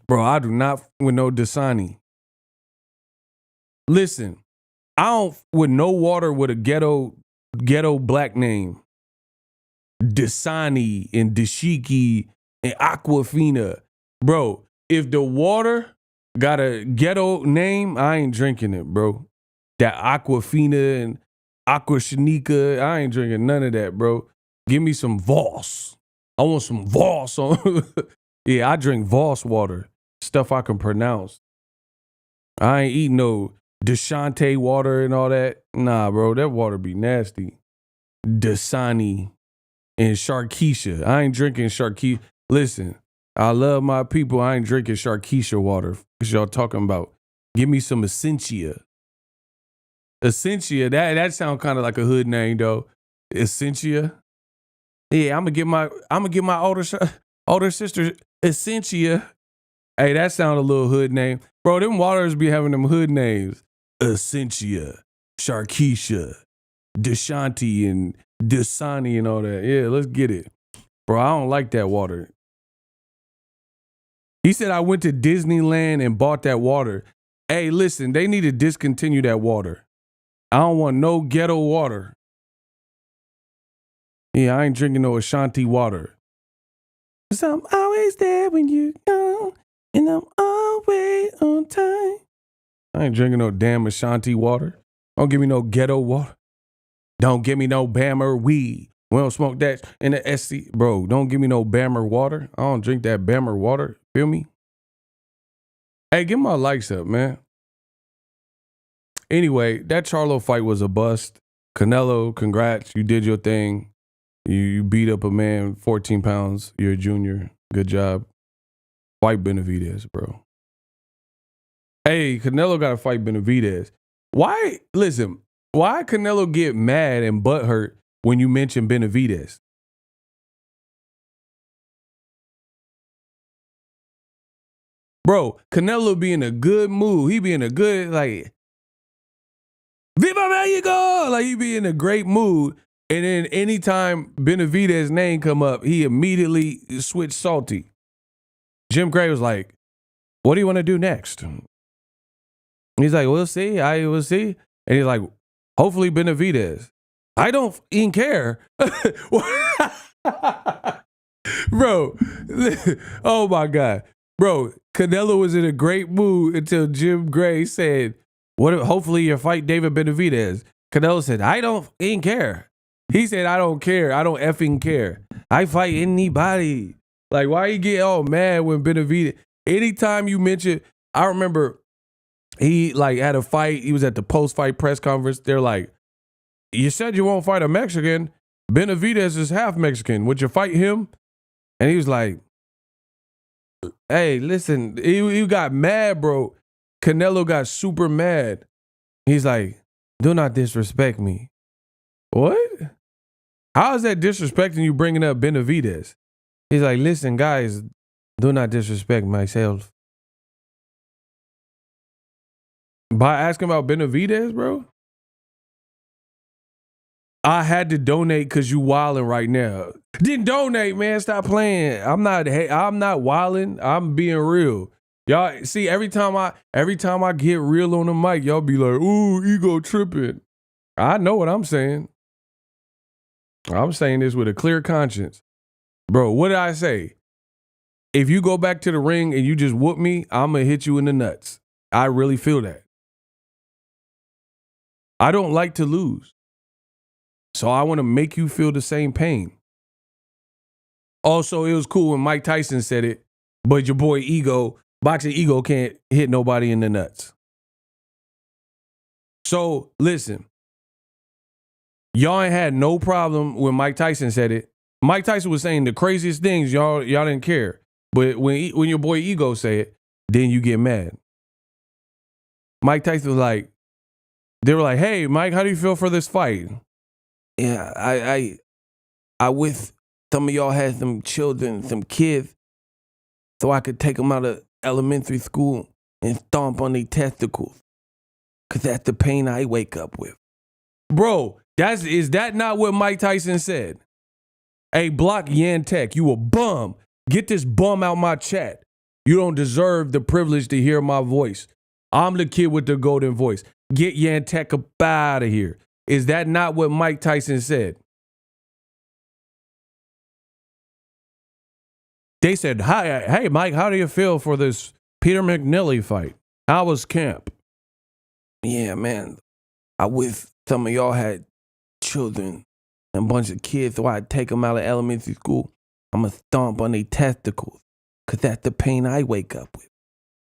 [SPEAKER 1] Bro, I do not with no Dasani. Listen, I don't with no water with a ghetto black name. Dasani and Dashiki and Aquafina. Bro, if the water got a ghetto name, I ain't drinking it, bro. That Aquafina and Aquashanika, I ain't drinking none of that, bro. Give me some Voss. I want some Voss on. Yeah, I drink Voss water. Stuff I can pronounce. I ain't eating no Deshante water and all that. Nah, bro, that water be nasty. Dasani and Sharkeisha. I ain't drinking Sharkeisha. Listen, I love my people. I ain't drinking Sharkeisha water. What y'all talking about? Give me some Essentia. Essentia, that sounds kind of like a hood name though. Essentia. Yeah, I'm gonna get my older sister Essentia. Hey, that sound a little hood name. Bro, them waters be having them hood names. Essentia, Sharkeisha, Deshanti, and Dasani and all that. Yeah, let's get it. Bro, I don't like that water. He said I went to Disneyland and bought that water. Hey, listen, they need to discontinue that water. I don't want no ghetto water. Yeah, I ain't drinking no Ashanti water. 'Cause I'm always there when you come, and I'm always on time. I ain't drinking no damn Ashanti water. Don't give me no ghetto water. Don't give me no Bammer weed. We don't smoke that in the SC. Bro, don't give me no Bammer water. I don't drink that Bammer water. Feel me? Hey, get my likes up, man. Anyway, that Charlo fight was a bust. Canelo, congrats. You did your thing. You beat up a man 14 pounds. You're a junior. Good job. Fight Benavidez, bro. Hey, Canelo got to fight Benavidez. Why Canelo get mad and butthurt when you mention Benavidez. Bro, Canelo be in a good mood. He be in a good, like, Viva Mexico! Like, he be in a great mood. And then anytime Benavidez's name come up, he immediately switch salty. Jim Gray was like, what do you want to do next? He's like, we'll see. We'll see. And he's like, hopefully Benavidez. I don't even care. Bro, oh my God. Bro, Canelo was in a great mood until Jim Gray said, hopefully you fight David Benavidez. Canelo said, I don't even care. He said, I don't care. I don't effing care. I fight anybody. Like, why you get all mad when Benavidez? Anytime you mention, I remember he like had a fight. He was at the post-fight press conference. They're like, you said you won't fight a Mexican. Benavidez is half Mexican. Would you fight him? And he was like, hey, listen, he got mad, bro. Canelo got super mad. He's like, do not disrespect me. What? How is that disrespecting you bringing up Benavidez? He's like, listen, guys, do not disrespect myself. By asking about Benavidez, bro? I had to donate because you wilding right now. Didn't donate, man. Stop playing. I'm not wilding. I'm being real. Y'all see, every time I get real on the mic, y'all be like, ooh, ego tripping. I know what I'm saying. I'm saying this with a clear conscience. Bro, what did I say? If you go back to the ring and you just whoop me, I'm going to hit you in the nuts. I really feel that. I don't like to lose. So I want to make you feel the same pain. Also, it was cool when Mike Tyson said it, but your boy boxing ego can't hit nobody in the nuts. So listen, y'all ain't had no problem when Mike Tyson said it. Mike Tyson was saying the craziest things, y'all didn't care. But when your boy ego say it, then you get mad. Mike Tyson was like, they were like, hey, Mike, how do you feel for this fight? Yeah, I with some of y'all had some children, some kids, so I could take them out of elementary school and stomp on their testicles. Because that's the pain I wake up with. Bro, is that not what Mike Tyson said? Hey, Block Yan Tech, you a bum. Get this bum out my chat. You don't deserve the privilege to hear my voice. I'm the kid with the golden voice. Get Yan Tech up out of here. Is that not what Mike Tyson said? They said, hey, Mike, how do you feel for this Peter McNally fight? How was camp? Yeah, man, I wish some of y'all had children and a bunch of kids, so I'd take them out of elementary school. I'm going to stomp on their testicles because that's the pain I wake up with.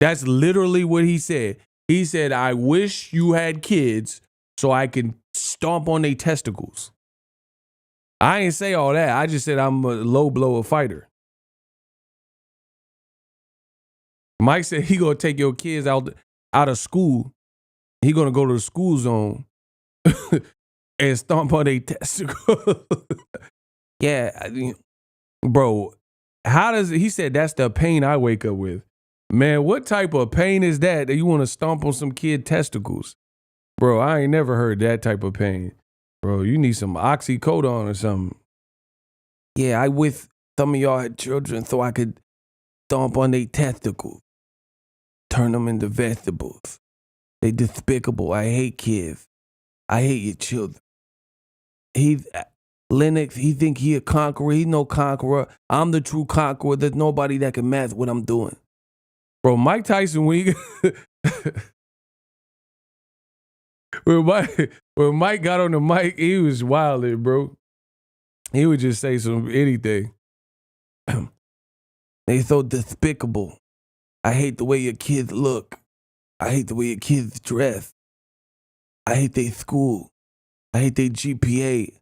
[SPEAKER 1] That's literally what he said. He said, I wish you had kids so I can stomp on their testicles. I ain't say all that. I just said I'm a low blower fighter. Mike said he gonna take your kids out of school. He gonna go to the school zone and stomp on their testicles. Yeah, bro. He said that's the pain I wake up with. Man, what type of pain is that you want to stomp on some kid testicles? Bro, I ain't never heard that type of pain. Bro, you need some oxycodone or something. Yeah, I wish some of y'all had children so I could stomp on their testicles. Turn them into vegetables. They despicable. I hate kids. I hate your children. Lennox, he think he a conqueror. He no conqueror. I'm the true conqueror. There's nobody that can match what I'm doing. Bro, Mike Tyson, when Mike got on the mic, he was wilding, bro. He would just say anything. They so despicable. I hate the way your kids look. I hate the way your kids dress. I hate their school. I hate their GPA.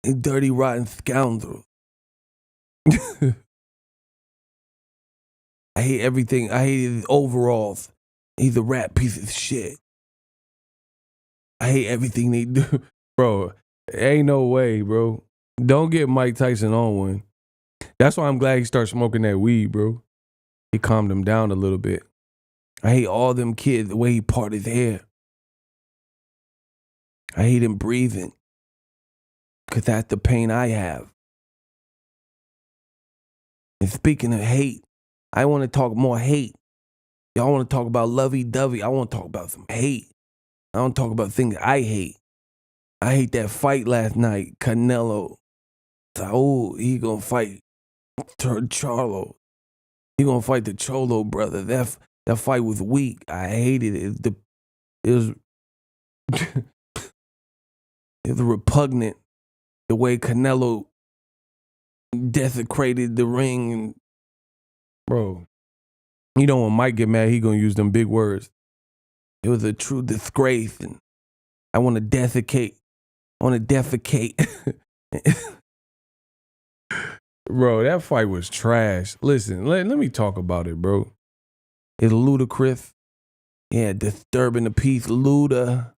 [SPEAKER 1] They dirty, rotten scoundrels. I hate everything. I hate his overalls. He's a rat piece of shit. I hate everything they do. Bro, Ain't no way, bro. Don't get Mike Tyson on one. That's why I'm glad he started smoking that weed, bro. He calmed him down a little bit. I hate all them kids, the way he parted his hair. I hate him breathing. Because that's the pain I have. And speaking of hate, I want to talk more hate. Y'all want to talk about lovey-dovey. I want to talk about some hate. I don't talk about things I hate. I hate that fight last night. Canelo. Oh, he gonna fight Charlo. He gonna fight the Cholo brother. That fight was weak. I hated it. It was it was repugnant. The way Canelo desecrated the ring. And, bro, you know when Mike get mad, he gonna use them big words. It was a true disgrace, and I want to defecate. Bro, that fight was trash. Listen, let me talk about it, bro. It's ludicrous. Yeah, disturbing the peace, Luda.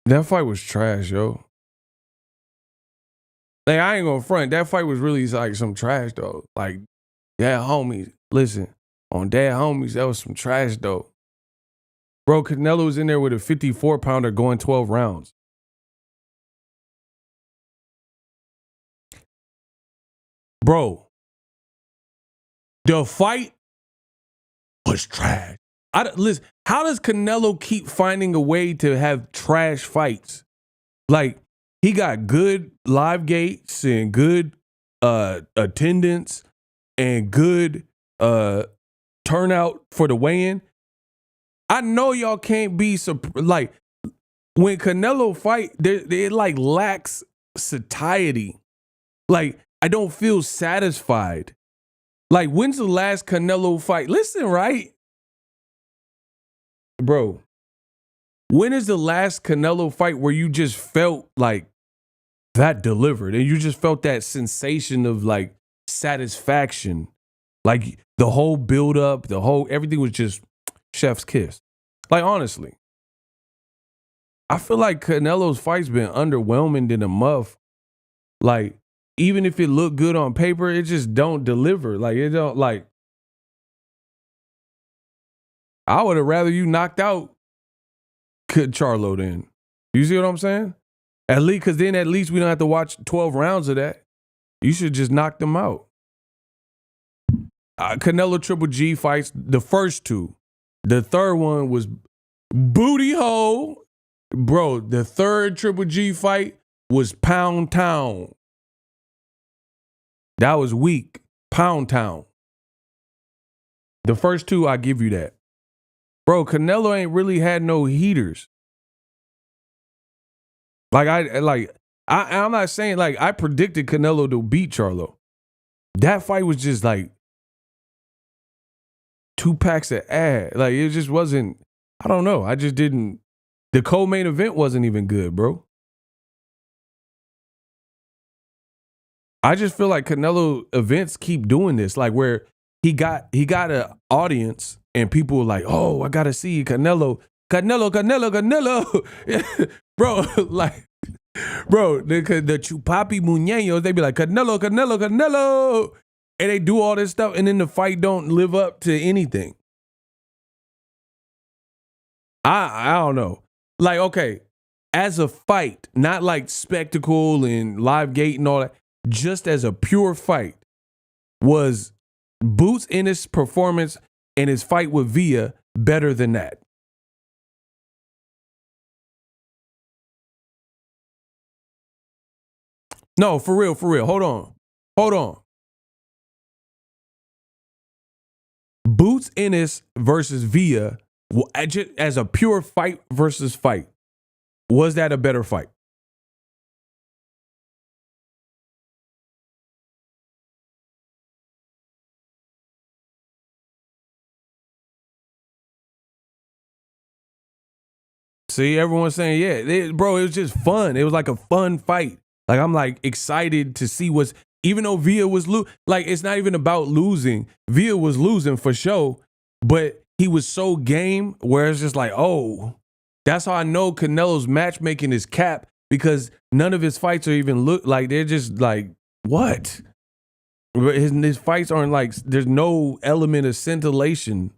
[SPEAKER 1] That fight was trash, yo. Like, I ain't gonna front. That fight was really like some trash, though. Like, Dad Homies, listen, on Dad Homies, that was some trash, though. Bro, Canelo was in there with a 54-pounder going 12 rounds. Bro, the fight was trash. Listen, how does Canelo keep finding a way to have trash fights? Like, he got good live gates and good attendance and good turnout for the weigh-in. I know y'all can't be like, when Canelo fight, it like lacks satiety. Like, I don't feel satisfied. Like, when's the last Canelo fight? Listen, right? Bro, when is the last Canelo fight where you just felt like that delivered and you just felt that sensation of like satisfaction? Like the whole build up, everything was just chef's kiss. Like, honestly, I feel like Canelo's fight's been underwhelming in a muff. Like, even if it looked good on paper, it just don't deliver. Like, it don't, like, I would have rather you knocked out Charlo then. You see what I'm saying? At least, because then at least we don't have to watch 12 rounds of that. You should just knock them out. Canelo Triple G fights, the first two. The third one was booty hole. Bro, the third Triple G fight was Pound Town. That was weak. Pound Town. The first two, I give you that. Bro, Canelo ain't really had no heaters. I'm not saying, like, I predicted Canelo to beat Charlo. That fight was just like 2 packs of ass. Like, it just wasn't, I don't know. I just didn't, the co-main event wasn't even good, bro. I just feel like Canelo events keep doing this, like where he got an audience and people were like, oh, I gotta see Canelo. Bro, like, bro, the Chupapi Muñeños, they be like, Canelo. And they do all this stuff, and then the fight don't live up to anything. I don't know. Like, okay, as a fight, not like spectacle and live gate and all that, just as a pure fight, was Boots Ennis' performance and his fight with Villa better than that? No, for real. Hold on. Boots Ennis versus Villa, as a pure fight versus fight, was that a better fight? See, everyone's saying, yeah, bro, it was just fun. It was like a fun fight. Like, I'm like excited to see Even though Villa was like, it's not even about losing. Villa was losing for sure, but he was so game where it's just like, oh, that's how I know Canelo's matchmaking is cap, because none of his fights are even look like, they're just like, what? His fights aren't like, there's no element of scintillation.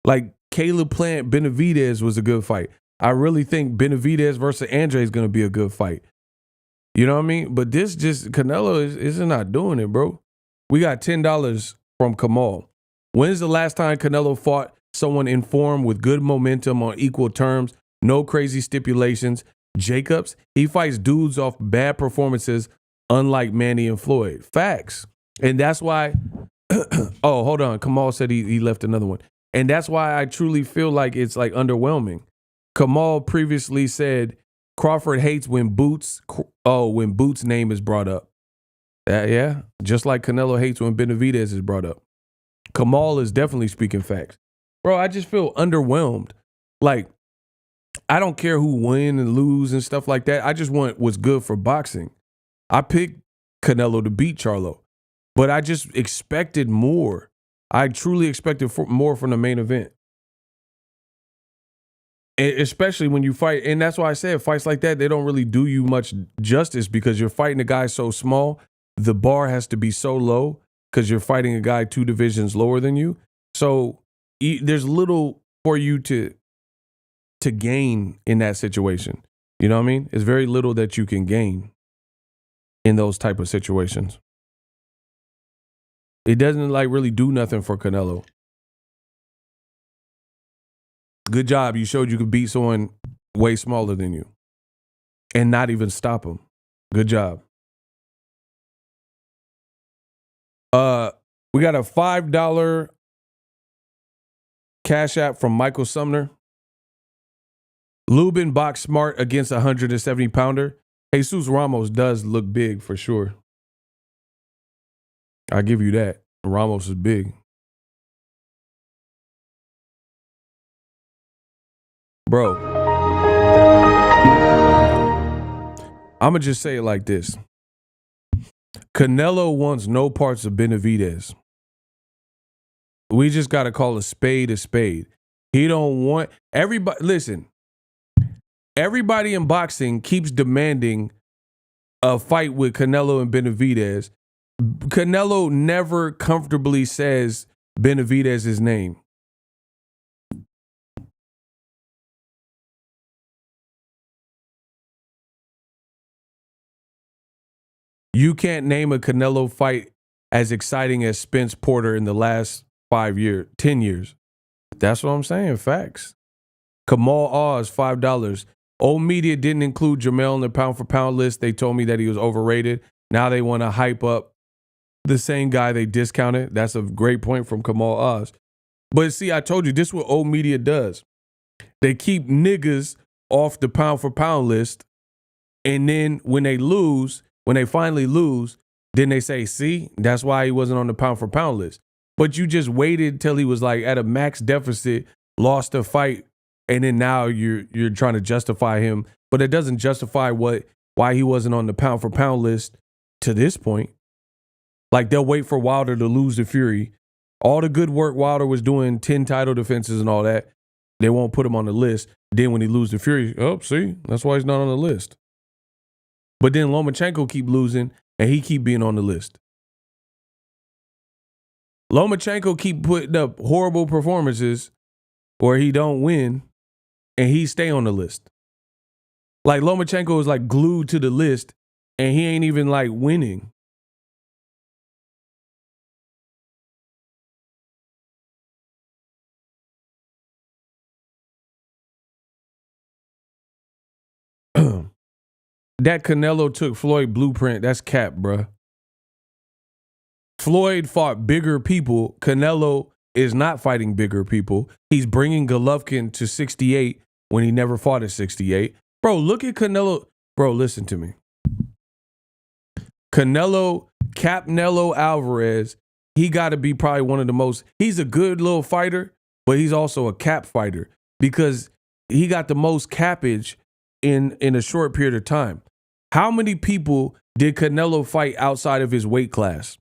[SPEAKER 1] Like Caleb Plant Benavidez was a good fight. I really think Benavidez versus Andre is going to be a good fight. You know what I mean? But this just, Canelo is not doing it, bro. We got $10 from Kamal. When's the last time Canelo fought someone in form with good momentum on equal terms, no crazy stipulations? Jacobs, he fights dudes off bad performances, unlike Manny and Floyd. Facts. And that's why, oh, hold on. Kamal said he left another one. And that's why I truly feel like it's like underwhelming. Kamal previously said Crawford hates when Boots' name is brought up. Yeah, just like Canelo hates when Benavidez is brought up. Kamal is definitely speaking facts. Bro, I just feel underwhelmed. Like, I don't care who win and lose and stuff like that. I just want what's good for boxing. I picked Canelo to beat Charlo, but I just expected more. I truly expected more from the main event. Especially when you fight, and that's why I said fights like that, they don't really do you much justice because you're fighting a guy so small. The bar has to be so low because you're fighting a guy 2 divisions lower than you. So there's little for you to gain in that situation. You know what I mean? It's very little that you can gain in those type of situations. It doesn't like really do nothing for Canelo. Good job. You showed you could beat someone way smaller than you and not even stop him. Good job. We got a $5 cash app from Michael Sumner. Lubin boxed smart against a 170-pounder. Jesus Ramos does look big for sure. I give you that. Ramos is big. Bro, I'm going to just say it like this. Canelo wants no parts of Benavidez. We just got to call a spade a spade. He don't want everybody. Listen, everybody in boxing keeps demanding a fight with Canelo and Benavidez. Canelo never comfortably says Benavidez's name. You can't name a Canelo fight as exciting as Spence Porter in the last 10 years. That's what I'm saying. Facts. Kamal Oz, $5. Old media didn't include Jermell in the pound for pound list. They told me that he was overrated. Now they want to hype up the same guy they discounted. That's a great point from Kamal Oz. But see, I told you, this is what old media does. They keep niggas off the pound for pound list. And then when they finally lose, then they say, see, that's why he wasn't on the pound for pound list. But you just waited till he was like at a max deficit, lost a fight, and then now you're trying to justify him. But it doesn't justify why he wasn't on the pound for pound list to this point. Like, they'll wait for Wilder to lose to Fury. All the good work Wilder was doing, 10 title defenses and all that, they won't put him on the list. Then when he loses to Fury, see, that's why he's not on the list. But then Lomachenko keep losing, and he keep being on the list. Lomachenko keep putting up horrible performances where he don't win, and he stay on the list. Like, Lomachenko is like glued to the list, and he ain't even like winning. That Canelo took Floyd blueprint, that's cap, bruh. Floyd fought bigger people. Canelo is not fighting bigger people. He's bringing Golovkin to 68 when he never fought at 68. Bro, look at Canelo. Bro, listen to me. Capnelo Alvarez, he got to be probably one of the most, he's a good little fighter, but he's also a cap fighter because he got the most cappage in a short period of time. How many people did Canelo fight outside of his weight class?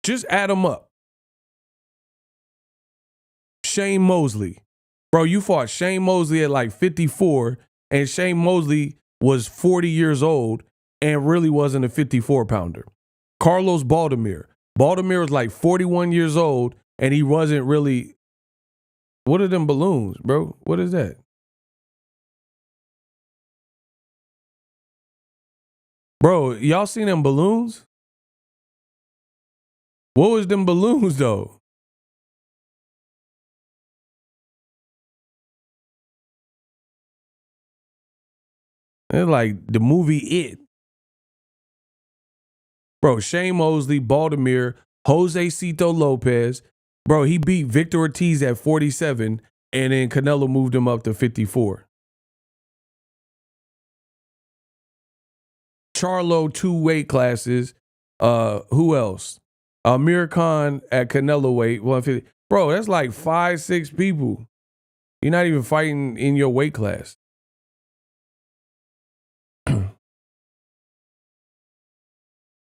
[SPEAKER 1] Just add them up. Shane Mosley. Bro, you fought Shane Mosley at like 54, and Shane Mosley was 40 years old and really wasn't a 54-pounder. Carlos Baldomir. Baldomir was like 41 years old, and he wasn't really... What are them balloons, bro? What is that? Bro, y'all seen them balloons? What was them balloons, though? They're like the movie It. Bro, Shane Mosley, Baldomir, Jose Cito Lopez. Bro, he beat Victor Ortiz at 47, and then Canelo moved him up to 54. Charlo, 2 weight classes. Who else? Amir Khan at Canelo weight, 150. Bro, that's like 5, 6 people. You're not even fighting in your weight class.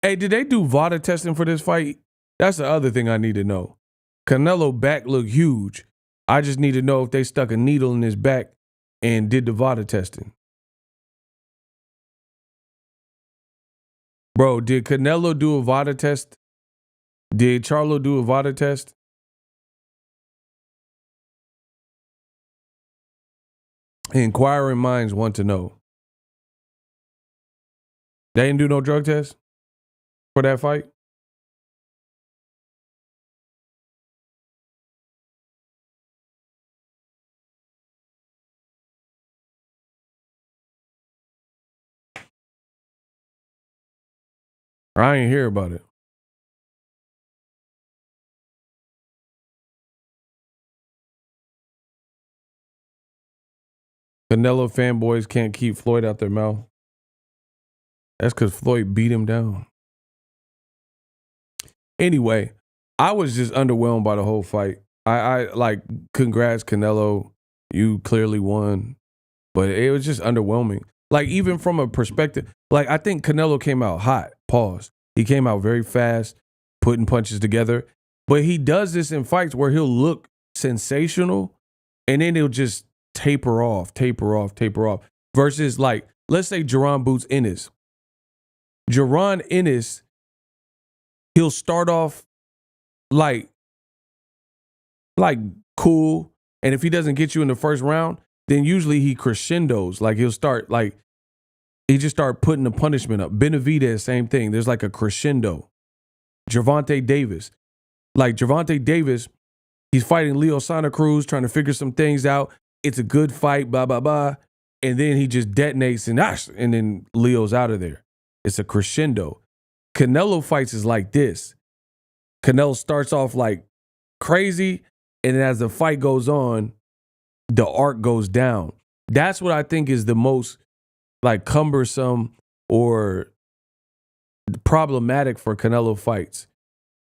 [SPEAKER 1] Hey, did they do VADA testing for this fight? That's the other thing I need to know. Canelo back looked huge. I just need to know if they stuck a needle in his back and did the VADA testing. Bro, did Canelo do a VADA test? Did Charlo do a VADA test? Inquiring minds want to know. They didn't do no drug test for that fight? I ain't hear about it. Canelo fanboys can't keep Floyd out their mouth. That's because Floyd beat him down. Anyway, I was just underwhelmed by the whole fight. I like, congrats, Canelo. You clearly won. But it was just underwhelming. Like, even from a perspective, like, I think Canelo came out hot. Pause. He came out very fast, putting punches together. But he does this in fights where he'll look sensational, and then he'll just taper off. Versus, like, let's say Jaron Boots Ennis. Jaron Ennis, he'll start off like cool, and if he doesn't get you in the first round, then usually he crescendos. Like, he'll start, like, he just start putting the punishment up. Benavidez, same thing. There's like a crescendo. Gervonta Davis. Like, Gervonta Davis, he's fighting Leo Santa Cruz, trying to figure some things out. It's a good fight, blah, blah, blah. And then he just detonates and then Leo's out of there. It's a crescendo. Canelo fights is like this. Canelo starts off like crazy, and then as the fight goes on, the arc goes down. That's what I think is the most, like, cumbersome or problematic for Canelo fights.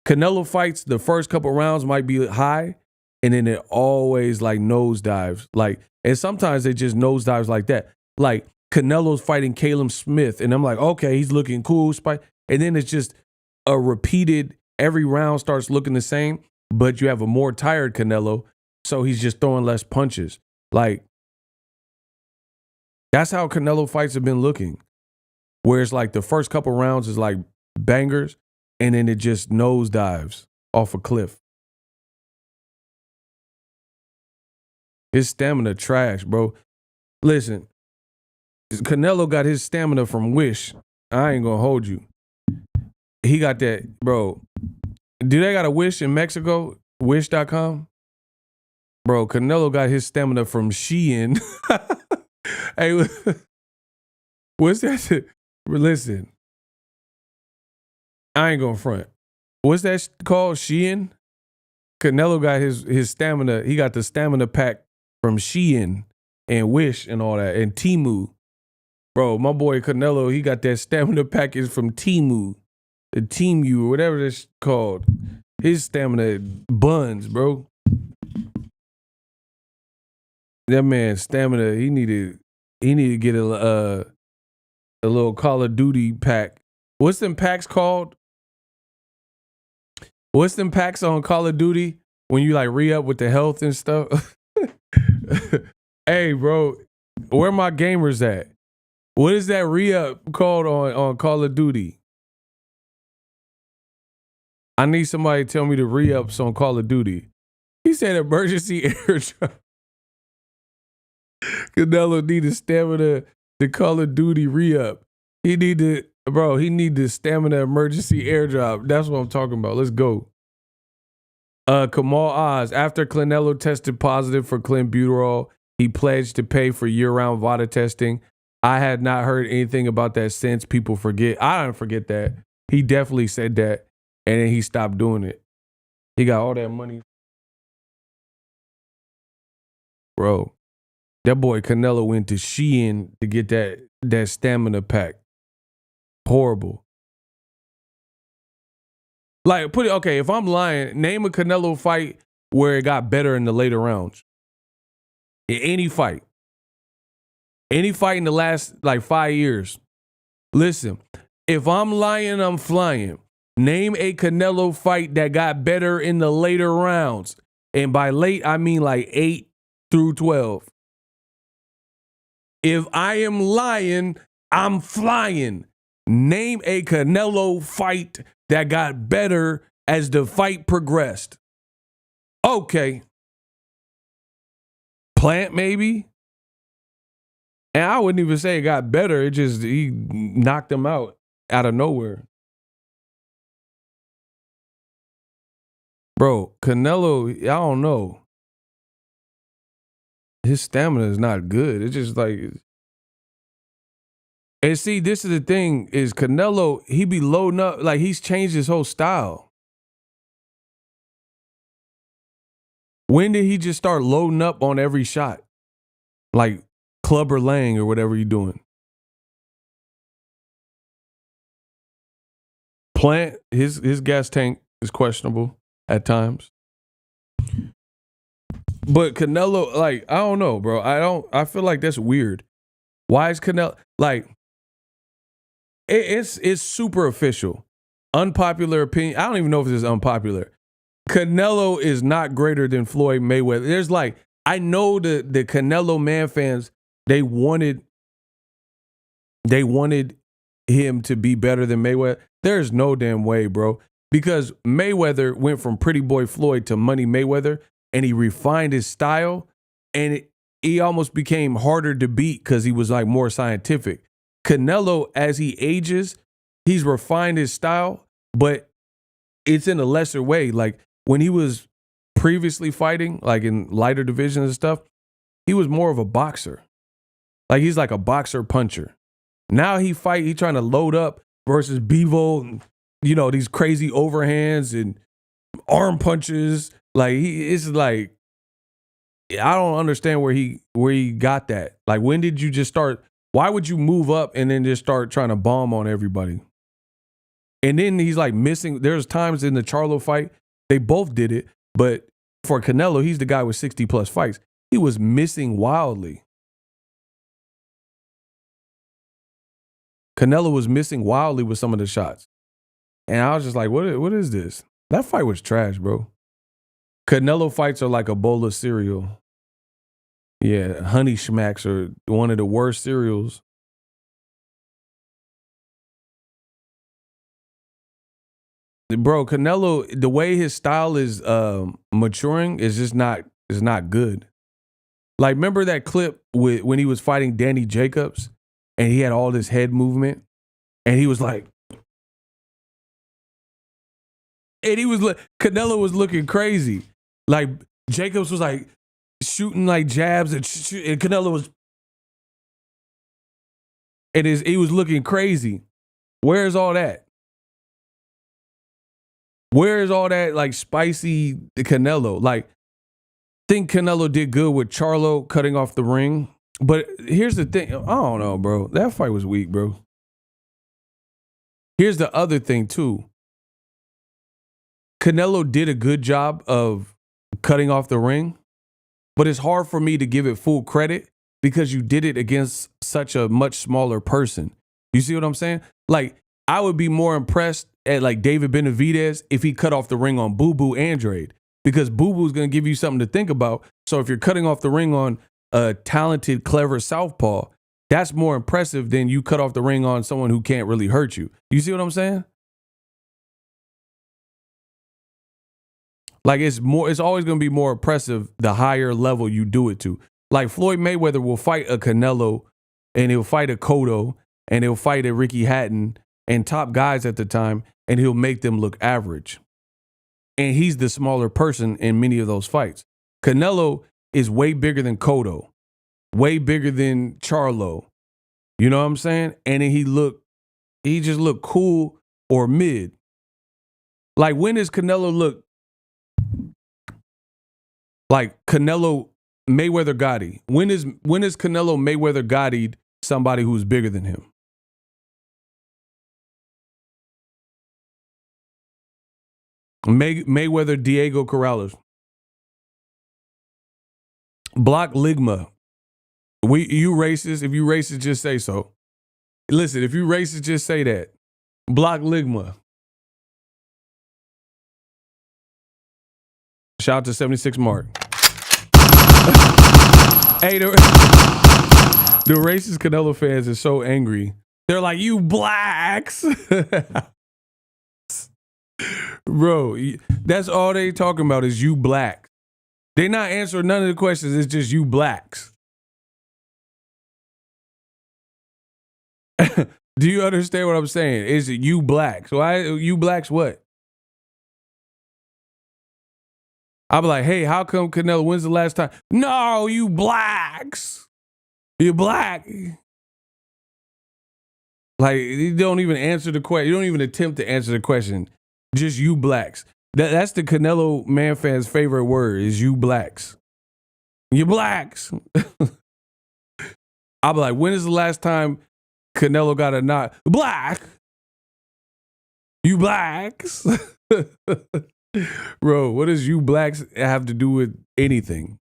[SPEAKER 1] Canelo fights, the first couple rounds might be high, and then it always like nosedives. Like, and sometimes it just nosedives like that. Like, Canelo's fighting Caleb Smith, and I'm like, okay, he's looking cool. And then it's just a repeated, every round starts looking the same, but you have a more tired Canelo, so he's just throwing less punches. Like, that's how Canelo fights have been looking. Where it's like the first couple rounds is like bangers, and then it just nosedives off a cliff. His stamina trash, bro. Listen, Canelo got his stamina from Wish. I ain't gonna hold you. He got that, bro. Do they got a Wish in Mexico? Wish.com? Bro, Canelo got his stamina from Shein. Hey, what's that shit? Listen, I ain't gonna front. What's that called? Shein? Canelo got his stamina. He got the stamina pack from Shein and Wish and all that, and Temu. Bro, my boy Canelo, he got that stamina package from Temu. The Temu or whatever that's called. His stamina buns, bro. That man stamina, he needed He need to get a little Call of Duty pack. What's them packs called? What's them packs on Call of Duty when you like re-up with the health and stuff? Hey, bro, where my gamers at? What is that re-up called on Call of Duty? I need somebody to tell me the re-ups on Call of Duty. He said emergency airdrop. Canelo need the stamina to Call of Duty re-up. He need the stamina emergency airdrop. That's what I'm talking about. Let's go. Kamal Oz, after Canelo tested positive for clenbuterol, he pledged to pay for year-round VADA testing. I had not heard anything about that since. People forget. I don't forget that. He definitely said that, and then he stopped doing it. He got all that money. Bro, that boy Canelo went to Shein to get that stamina pack. Horrible. Like, if I'm lying, name a Canelo fight where it got better in the later rounds. In any fight. Any fight in the last, 5 years. Listen, if I'm lying, I'm flying. Name a Canelo fight that got better in the later rounds. And by late, I mean 8 through 12. If I am lying, I'm flying. Name a Canelo fight that got better as the fight progressed. Okay. Plant, maybe? And I wouldn't even say it got better. It just, he knocked him out of nowhere. Bro, Canelo, I don't know. His stamina is not good. It's just and see, this is the thing, is Canelo, he be loading up, he's changed his whole style. When did he just start loading up on every shot? Like Clubber Lang or whatever you're doing. Plant, his gas tank is questionable at times. But Canelo, I don't know, bro. I feel like that's weird. Why is Canelo, it's super official. Unpopular opinion. I don't even know if this is unpopular. Canelo is not greater than Floyd Mayweather. There's I know the Canelo man fans, they wanted him to be better than Mayweather. There's no damn way, bro. Because Mayweather went from Pretty Boy Floyd to Money Mayweather, and he refined his style, and he almost became harder to beat because he was more scientific. Canelo, as he ages, he's refined his style, but it's in a lesser way. When he was previously fighting, in lighter divisions and stuff, he was more of a boxer. He's like a boxer puncher. Now he trying to load up versus Bevo, and, these crazy overhands and arm punches. I don't understand where he got that. When did you just start? Why would you move up and then just start trying to bomb on everybody? And then he's missing. There's times in the Charlo fight, they both did it. But for Canelo, he's the guy with 60 plus fights. He was missing wildly. Canelo was missing wildly with some of the shots. And I was just like, what is this? That fight was trash, bro. Canelo fights are like a bowl of cereal. Yeah, Honey Schmacks are one of the worst cereals. Bro, Canelo, the way his style is maturing is just not good. Remember that clip when he was fighting Danny Jacobs and he had all this head movement and he was Canelo was looking crazy. Jacobs was shooting jabs and Canelo was, he was looking crazy. Where's all that? Where is all that spicy Canelo? Think Canelo did good with Charlo cutting off the ring. But here's the thing. I don't know, bro. That fight was weak, bro. Here's the other thing, too. Canelo did a good job of cutting off the ring, but it's hard for me to give it full credit because you did it against such a much smaller person. You see what I'm saying? Like, I would be more impressed at like David Benavidez if he cut off the ring on Boo Boo Andrade, because Boo Boo's going to give you something to think about. So if you're cutting off the ring on a talented, clever southpaw, that's more impressive than you cut off the ring on someone who can't really hurt you. You see what I'm saying? Like, it's always going to be more impressive the higher level you do it to. Like, Floyd Mayweather will fight a Canelo, and he'll fight a Cotto, and he'll fight a Ricky Hatton, and top guys at the time, and he'll make them look average. And he's the smaller person in many of those fights. Canelo is way bigger than Cotto, way bigger than Charlo. You know what I'm saying? And then he just looked cool or mid. Like, when does Canelo look like Canelo Mayweather Gotti? When is Canelo Mayweather Gotti somebody who's bigger than him? Mayweather Diego Corrales. Block Ligma. You racist? If you racist, just say so. Listen, if you racist, just say that. Block Ligma. Shout out to 76 Mark. Hey, the racist Canelo fans are so angry. They're like, you blacks. Bro, that's all they talking about is you black. They not answering none of the questions. It's just you blacks. Do you understand what I'm saying? Is it you blacks? Why you blacks what? I'll be like, hey, how come Canelo, when's the last time? No, you blacks. You black. Like, you don't even answer the question. You don't even attempt to answer the question. Just you blacks. That's the Canelo man fan's favorite word is you blacks. You blacks. I'll be like, when is the last time Canelo got a nod? Black. You blacks. Bro, what does you blacks have to do with anything?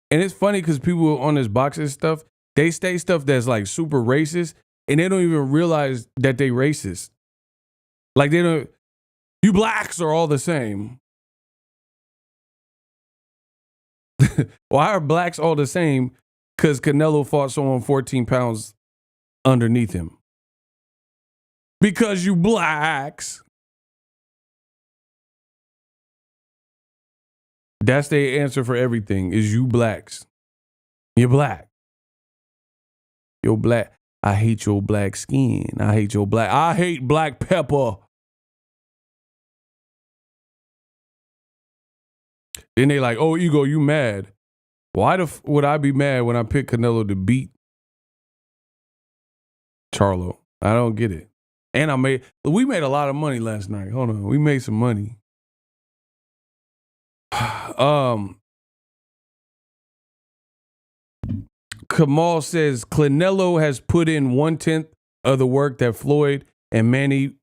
[SPEAKER 1] And it's funny because people on this boxing stuff, they say stuff that's like super racist, and they don't even realize that they racist. Like, they don't, you blacks are all the same. Why are blacks all the same? Because Canelo fought someone 14 pounds underneath him. Because you blacks. That's their answer for everything is you blacks. You're black. You're black. I hate your black skin. I hate black pepper. Then they like, oh, Ego, you mad. Why would I be mad when I pick Canelo to beat Charlo? I don't get it. And we made a lot of money last night. Hold on. We made some money. Kamal says Canelo has put in 1/10 of the work that Floyd and Manny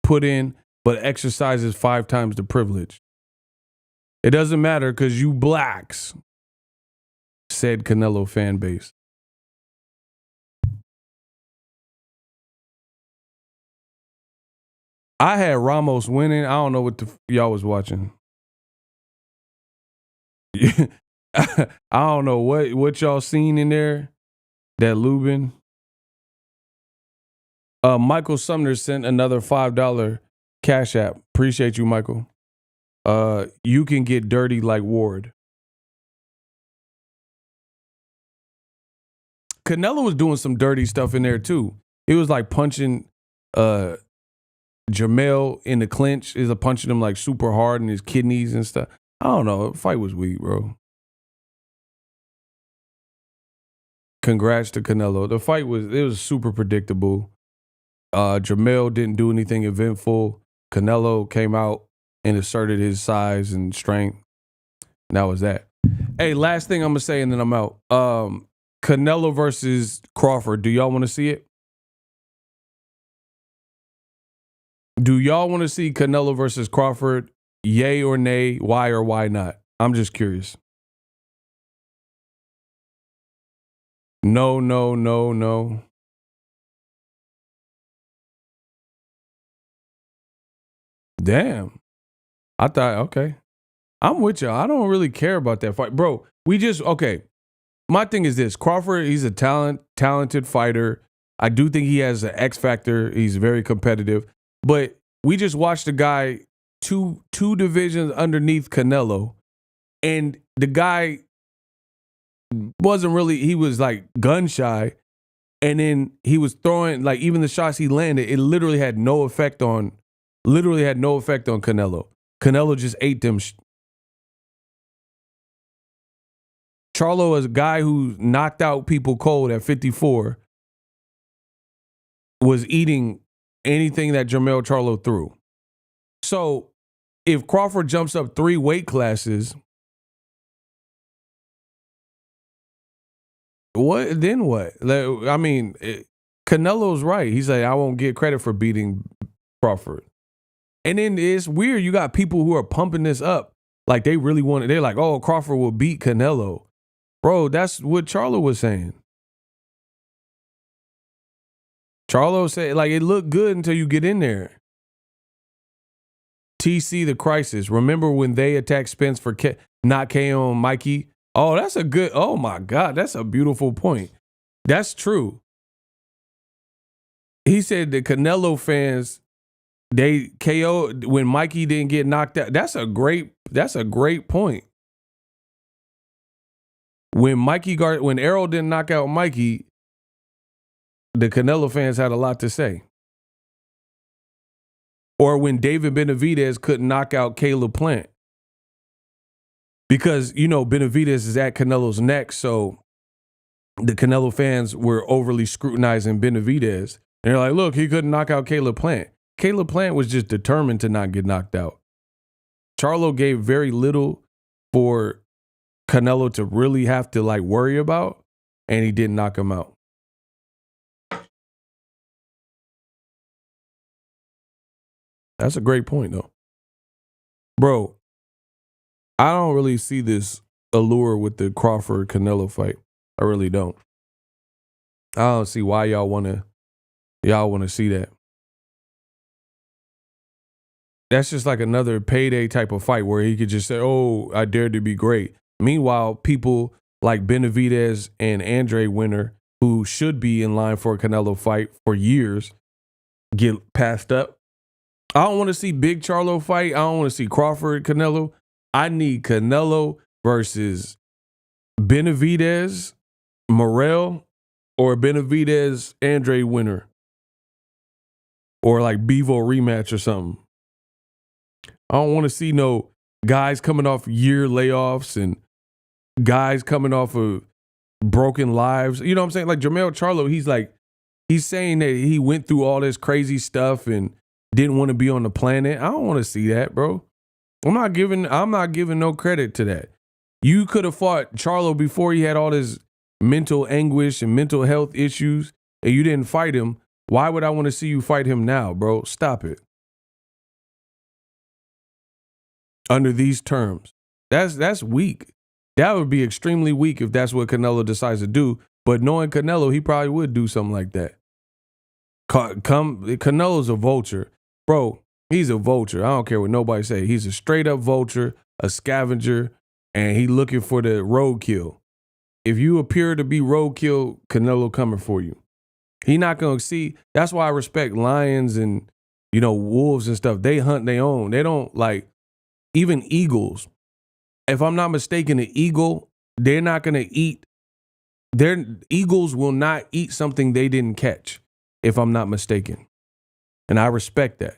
[SPEAKER 1] put in, but exercises 5 times the privilege. It doesn't matter because you blacks, said Canelo fan base. I had Ramos winning. I don't know what y'all was watching. I don't know what y'all seen in there. That Lubin. Michael Sumner sent another $5 Cash App. Appreciate you, Michael. You can get dirty like Ward. Canelo was doing some dirty stuff in there too. He was like punching Jamel in the clinch. Is punching him like super hard in his kidneys and stuff. I don't know. The fight was weak, bro. Congrats to Canelo. The fight was super predictable. Jamel didn't do anything eventful. Canelo came out and asserted his size and strength. And that was that. Hey, last thing I'm gonna say and then I'm out. Canelo versus Crawford. Do y'all want to see it? Do y'all want to see Canelo versus Crawford? Yay or nay? Why or why not? I'm just curious. No, no, no, no. Damn. I thought, okay. I'm with you. I don't really care about that fight. Bro, okay. My thing is this. Crawford, he's a talented fighter. I do think he has an X factor. He's very competitive. But we just watched a guy two divisions underneath Canelo. And the guy wasn't really, he was like gun shy. And then he was throwing, like, even the shots he landed, it literally had no effect on Canelo. Canelo just ate them. Charlo is a guy who knocked out people cold at 54, was eating anything that Jermell Charlo threw. So if Crawford jumps up 3 weight classes, what? I mean, Canelo's right. He's like, I won't get credit for beating Crawford. And then it's weird. You got people who are pumping this up like they really want it. They're like, oh, Crawford will beat Canelo. Bro, that's what Charlo was saying. Charlo said, like, it looked good until you get in there. TC the Crisis. Remember when they attacked Spence for not KO Mikey? Oh, oh my God, that's a beautiful point. That's true. He said the Canelo fans, they KO when Mikey didn't get knocked out. That's a great point. When Errol didn't knock out Mikey, the Canelo fans had a lot to say. Or when David Benavidez couldn't knock out Caleb Plant. Because, Benavidez is at Canelo's neck, so the Canelo fans were overly scrutinizing Benavidez. And they're like, look, he couldn't knock out Caleb Plant. Caleb Plant was just determined to not get knocked out. Charlo gave very little for Canelo to really have to, like, worry about, and he didn't knock him out. That's a great point, though. Bro, I don't really see this allure with the Crawford-Canelo fight. I really don't. I don't see why y'all want to see that. That's just like another payday type of fight where he could just say, oh, I dared to be great. Meanwhile, people like Benavidez and Andre Winner, who should be in line for a Canelo fight for years, get passed up. I don't want to see Big Charlo fight. I don't want to see Crawford Canelo. I need Canelo versus Benavidez, Morrell, or Benavidez, Andre Winner. Or like Bevo rematch or something. I don't want to see no guys coming off year layoffs and guys coming off of broken lives. You know what I'm saying? Like Jermell Charlo, he's saying that he went through all this crazy stuff and didn't want to be on the planet. I don't want to see that, bro. I'm not giving no credit to that. You could have fought Charlo before he had all this mental anguish and mental health issues, and you didn't fight him. Why would I want to see you fight him now, bro? Stop it. Under these terms. That's weak. That would be extremely weak if that's what Canelo decides to do. But knowing Canelo, he probably would do something like that. Canelo's a vulture. Bro, he's a vulture. I don't care what nobody say. He's a straight up vulture, a scavenger, and he looking for the roadkill. If you appear to be roadkill, Canelo coming for you. He not going to see. That's why I respect lions and, wolves and stuff. They hunt their own. They don't like, even eagles. If I'm not mistaken, the eagle, they're not going to eat. Eagles will not eat something they didn't catch, if I'm not mistaken. And I respect that.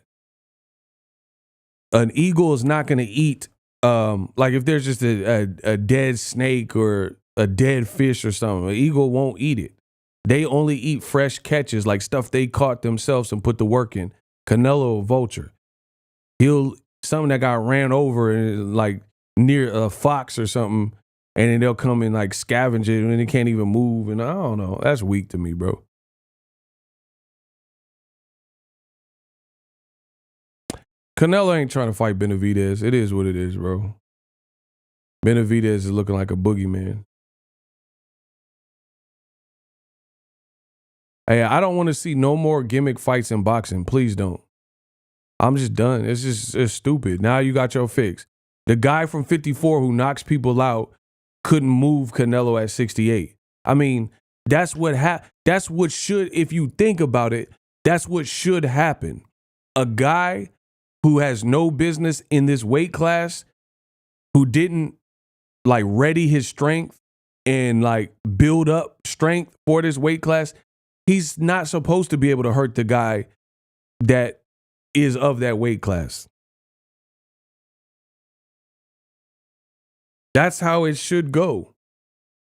[SPEAKER 1] An eagle is not going to eat, like if there's just a dead snake or a dead fish or something, an eagle won't eat it. They only eat fresh catches, like stuff they caught themselves and put the work in. Canelo, a vulture. Something that got ran over and like near a fox or something, and then they'll come and like scavenge it and they can't even move. And I don't know. That's weak to me, bro. Canelo ain't trying to fight Benavidez. It is what it is, bro. Benavidez is looking like a boogeyman. Hey, I don't want to see no more gimmick fights in boxing. Please don't. I'm just done. It's stupid. Now you got your fix. The guy from 54 who knocks people out couldn't move Canelo at 68. I mean, that's what should, if you think about it, that's what should happen. A guy who has no business in this weight class, who didn't like ready his strength and like build up strength for this weight class, he's not supposed to be able to hurt the guy that is of that weight class. That's how it should go.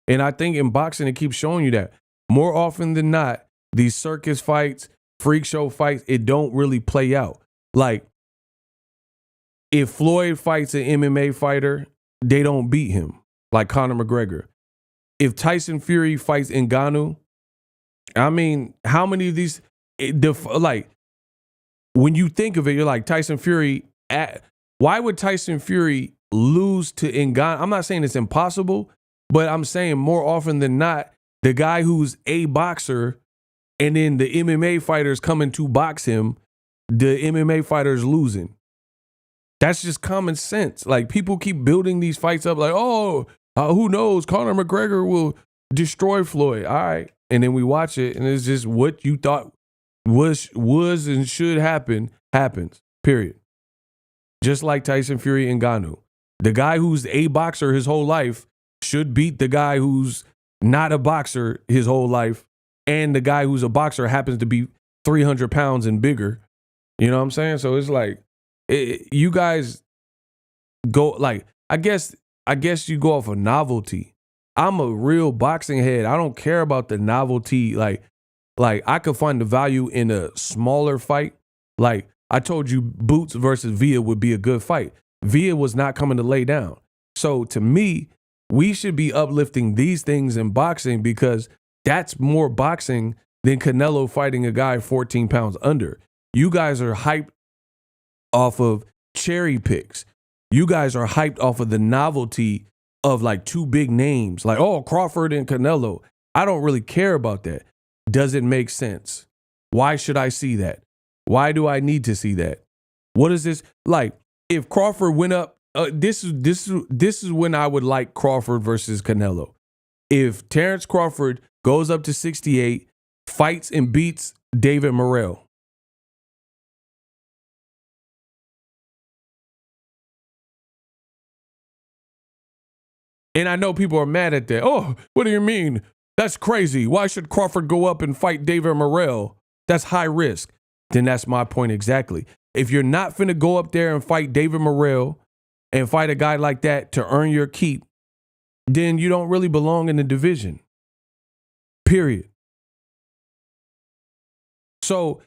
[SPEAKER 1] And I think in boxing, it keeps showing you that. More often than not, these circus fights, freak show fights, it don't really play out. Like, if Floyd fights an MMA fighter, they don't beat him, like Conor McGregor. If Tyson Fury fights Ngannou, I mean, how many of these, like, when you think of it, you're like, Tyson Fury, why would Tyson Fury lose to Ngannou? I'm not saying it's impossible, but I'm saying more often than not, the guy who's a boxer and then the MMA fighters coming to box him, the MMA fighter's losing. That's just common sense. Like, people keep building these fights up like, who knows? Conor McGregor will destroy Floyd. All right. And then we watch it, and it's just what you thought was and should happen, happens, period. Just like Tyson Fury and Ngannou. The guy who's a boxer his whole life should beat the guy who's not a boxer his whole life, and the guy who's a boxer happens to be 300 pounds and bigger. You know what I'm saying? So it's like, you guys go, like, I guess you go off of novelty. I'm a real boxing head. I don't care about the novelty. Like I could find the value in a smaller fight. Like, I told you Boots versus Villa would be a good fight. Villa was not coming to lay down. So to me, we should be uplifting these things in boxing, because that's more boxing than Canelo fighting a guy 14 pounds under. You guys are hyped off of cherry picks. You guys are hyped off of the novelty of like two big names, like, oh, Crawford and Canelo. I don't really care about that. Does it make sense? Why should I see that? Why do I need to see that? What is this? Like, if Crawford went up, this is when I would like Crawford versus Canelo. If Terrence Crawford goes up to 68, fights and beats David Morrell. And I know people are mad at that. Oh, what do you mean? That's crazy. Why should Crawford go up and fight David Morrell? That's high risk. Then that's my point exactly. If you're not finna go up there and fight David Morrell and fight a guy like that to earn your keep, then you don't really belong in the division. Period. So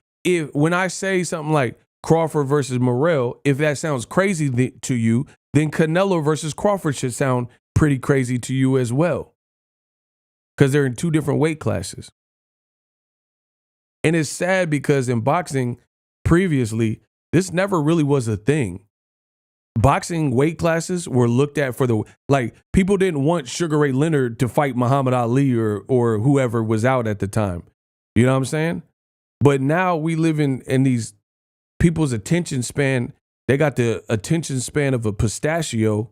[SPEAKER 1] when I say something like Crawford versus Morrell, if that sounds crazy to you, then Canelo versus Crawford should sound pretty crazy to you as well, because they're in two different weight classes. And it's sad because in boxing previously, this never really was a thing. Boxing weight classes were looked at for people didn't want Sugar Ray Leonard to fight Muhammad Ali or whoever was out at the time. You know what I'm saying? But now we live in these people's attention span. They got the attention span of a pistachio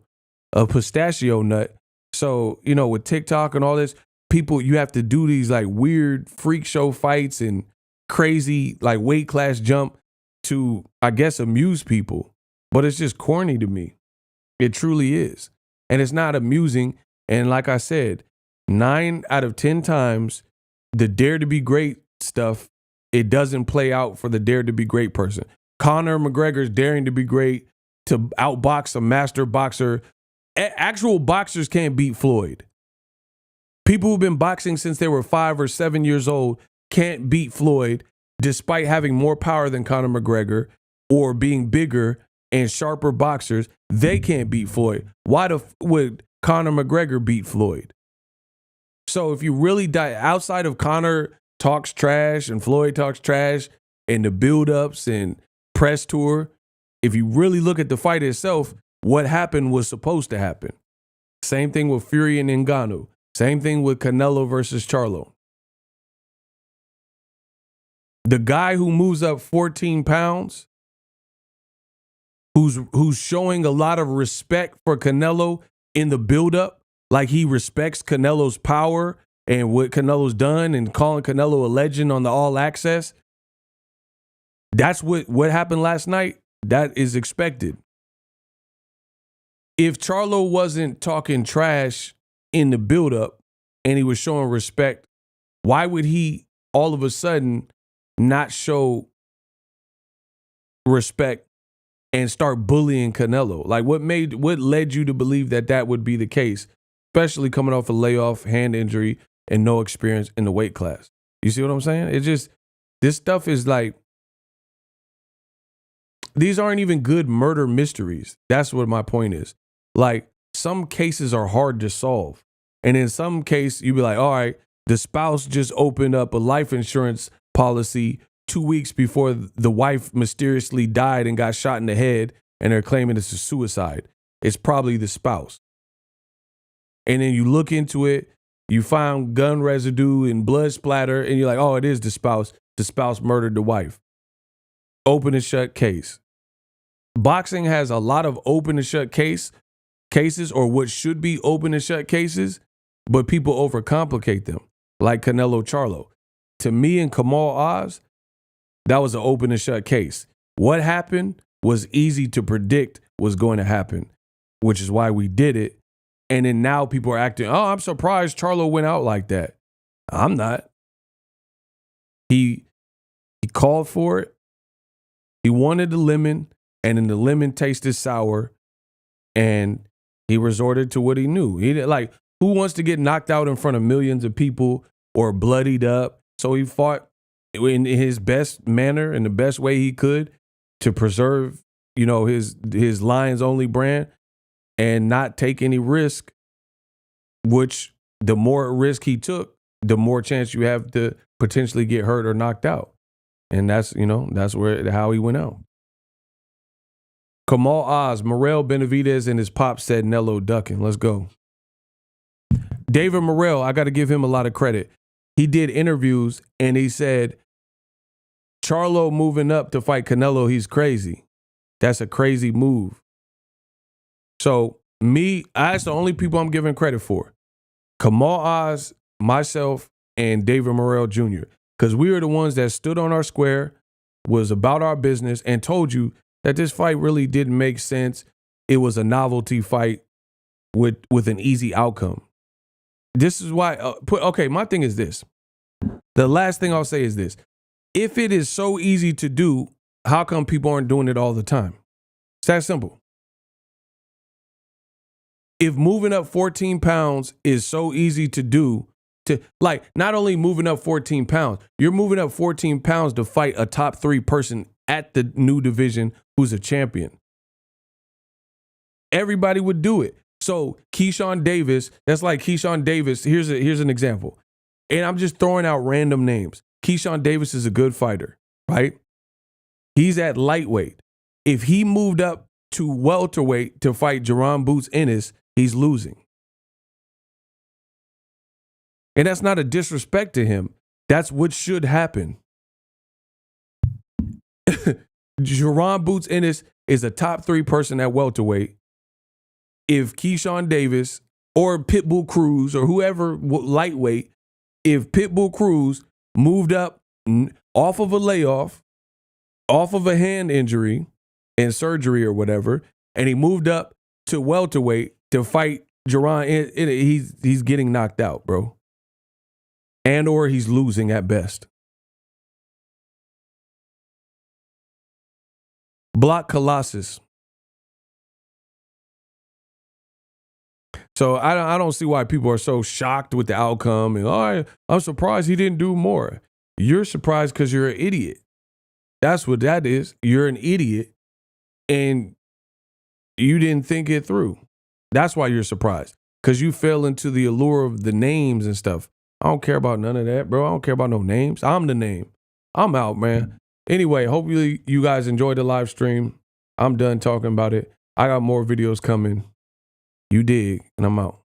[SPEAKER 1] nut. So, with TikTok and all this, people, you have to do these like weird freak show fights and crazy like weight class jump to, I guess, amuse people. But it's just corny to me. It truly is. And it's not amusing. And like I said, 9 out of 10 times, the dare to be great stuff, it doesn't play out for the dare to be great person. Conor McGregor's daring to be great to outbox a master boxer. Actual boxers can't beat Floyd. People who've been boxing since they were 5 or 7 years old can't beat Floyd, despite having more power than Conor McGregor or being bigger and sharper boxers. They can't beat Floyd. Why would Conor McGregor beat Floyd? So if you really outside of Conor talks trash and Floyd talks trash and the build-ups and press tour, if you really look at the fight itself, what happened was supposed to happen. Same thing with Fury and Ngannou. Same thing with Canelo versus Charlo. The guy who moves up 14 pounds, who's showing a lot of respect for Canelo in the buildup, like he respects Canelo's power and what Canelo's done and calling Canelo a legend on the All Access. That's what happened last night. That is expected. If Charlo wasn't talking trash in the buildup and he was showing respect, why would he all of a sudden not show respect and start bullying Canelo? Like what led you to believe that would be the case, especially coming off a layoff, hand injury, and no experience in the weight class? You see what I'm saying? It's just, this stuff is like, these aren't even good murder mysteries. That's what my point is. Like, some cases are hard to solve. And in some case, you'd be like, all right, the spouse just opened up a life insurance policy 2 weeks before the wife mysteriously died and got shot in the head, and they're claiming it's a suicide. It's probably the spouse. And then you look into it, you found gun residue and blood splatter, and you're like, oh, it is the spouse. The spouse murdered the wife. Open and shut case. Boxing has a lot of open and shut cases, or what should be open and shut cases, but people overcomplicate them, like Canelo Charlo. To me and Kamal Oz, that was an open and shut case. What happened was easy to predict was going to happen, which is why we did it. And then now people are acting, oh, I'm surprised Charlo went out like that. I'm not. He called for it. He wanted the lemon, and then the lemon tasted sour, and he resorted to what he knew. Who wants to get knocked out in front of millions of people or bloodied up? So he fought in his best manner, in the best way he could, to preserve, his Lions Only brand and not take any risk, which the more risk he took, the more chance you have to potentially get hurt or knocked out. And that's how he went out. Kamal Oz, Morel Benavidez and his pop said Nello ducking. Let's go. David Morrell, I got to give him a lot of credit. He did interviews and he said, Charlo moving up to fight Canelo, he's crazy. That's a crazy move. So that's the only people I'm giving credit for. Kamal Oz, myself, and David Morrell Jr. Because we were the ones that stood on our square, was about our business, and told you that this fight really didn't make sense. It was a novelty fight with an easy outcome. This is why, my thing is this. The last thing I'll say is this. If it is so easy to do, how come people aren't doing it all the time? It's that simple. If moving up 14 pounds is so easy to do, not only moving up 14 pounds, you're moving up 14 pounds to fight a top 3 person at the new division who's a champion. Everybody would do it. So Keyshawn Davis, that's like Keyshawn Davis. Here's an example. And I'm just throwing out random names. Keyshawn Davis is a good fighter, right? He's at lightweight. If he moved up to welterweight to fight Jaron Boots Ennis, he's losing. And that's not a disrespect to him. That's what should happen. Jaron Boots Ennis is a top 3 person at welterweight. If Keyshawn Davis or Pitbull Cruz or whoever lightweight, if Pitbull Cruz moved up off of a layoff, off of a hand injury and surgery or whatever, and he moved up to welterweight to fight Jaron, he's getting knocked out, bro. And or he's losing at best. Block Colossus. So I don't see why people are so shocked with the outcome. And I'm surprised he didn't do more. You're surprised because you're an idiot. That's what that is. You're an idiot and you didn't think it through. That's why you're surprised, because you fell into the allure of the names and stuff. I don't care about none of that, bro. I don't care about no names. I'm the name. I'm out, man. Anyway, hopefully you guys enjoyed the live stream. I'm done talking about it. I got more videos coming. You dig, and I'm out.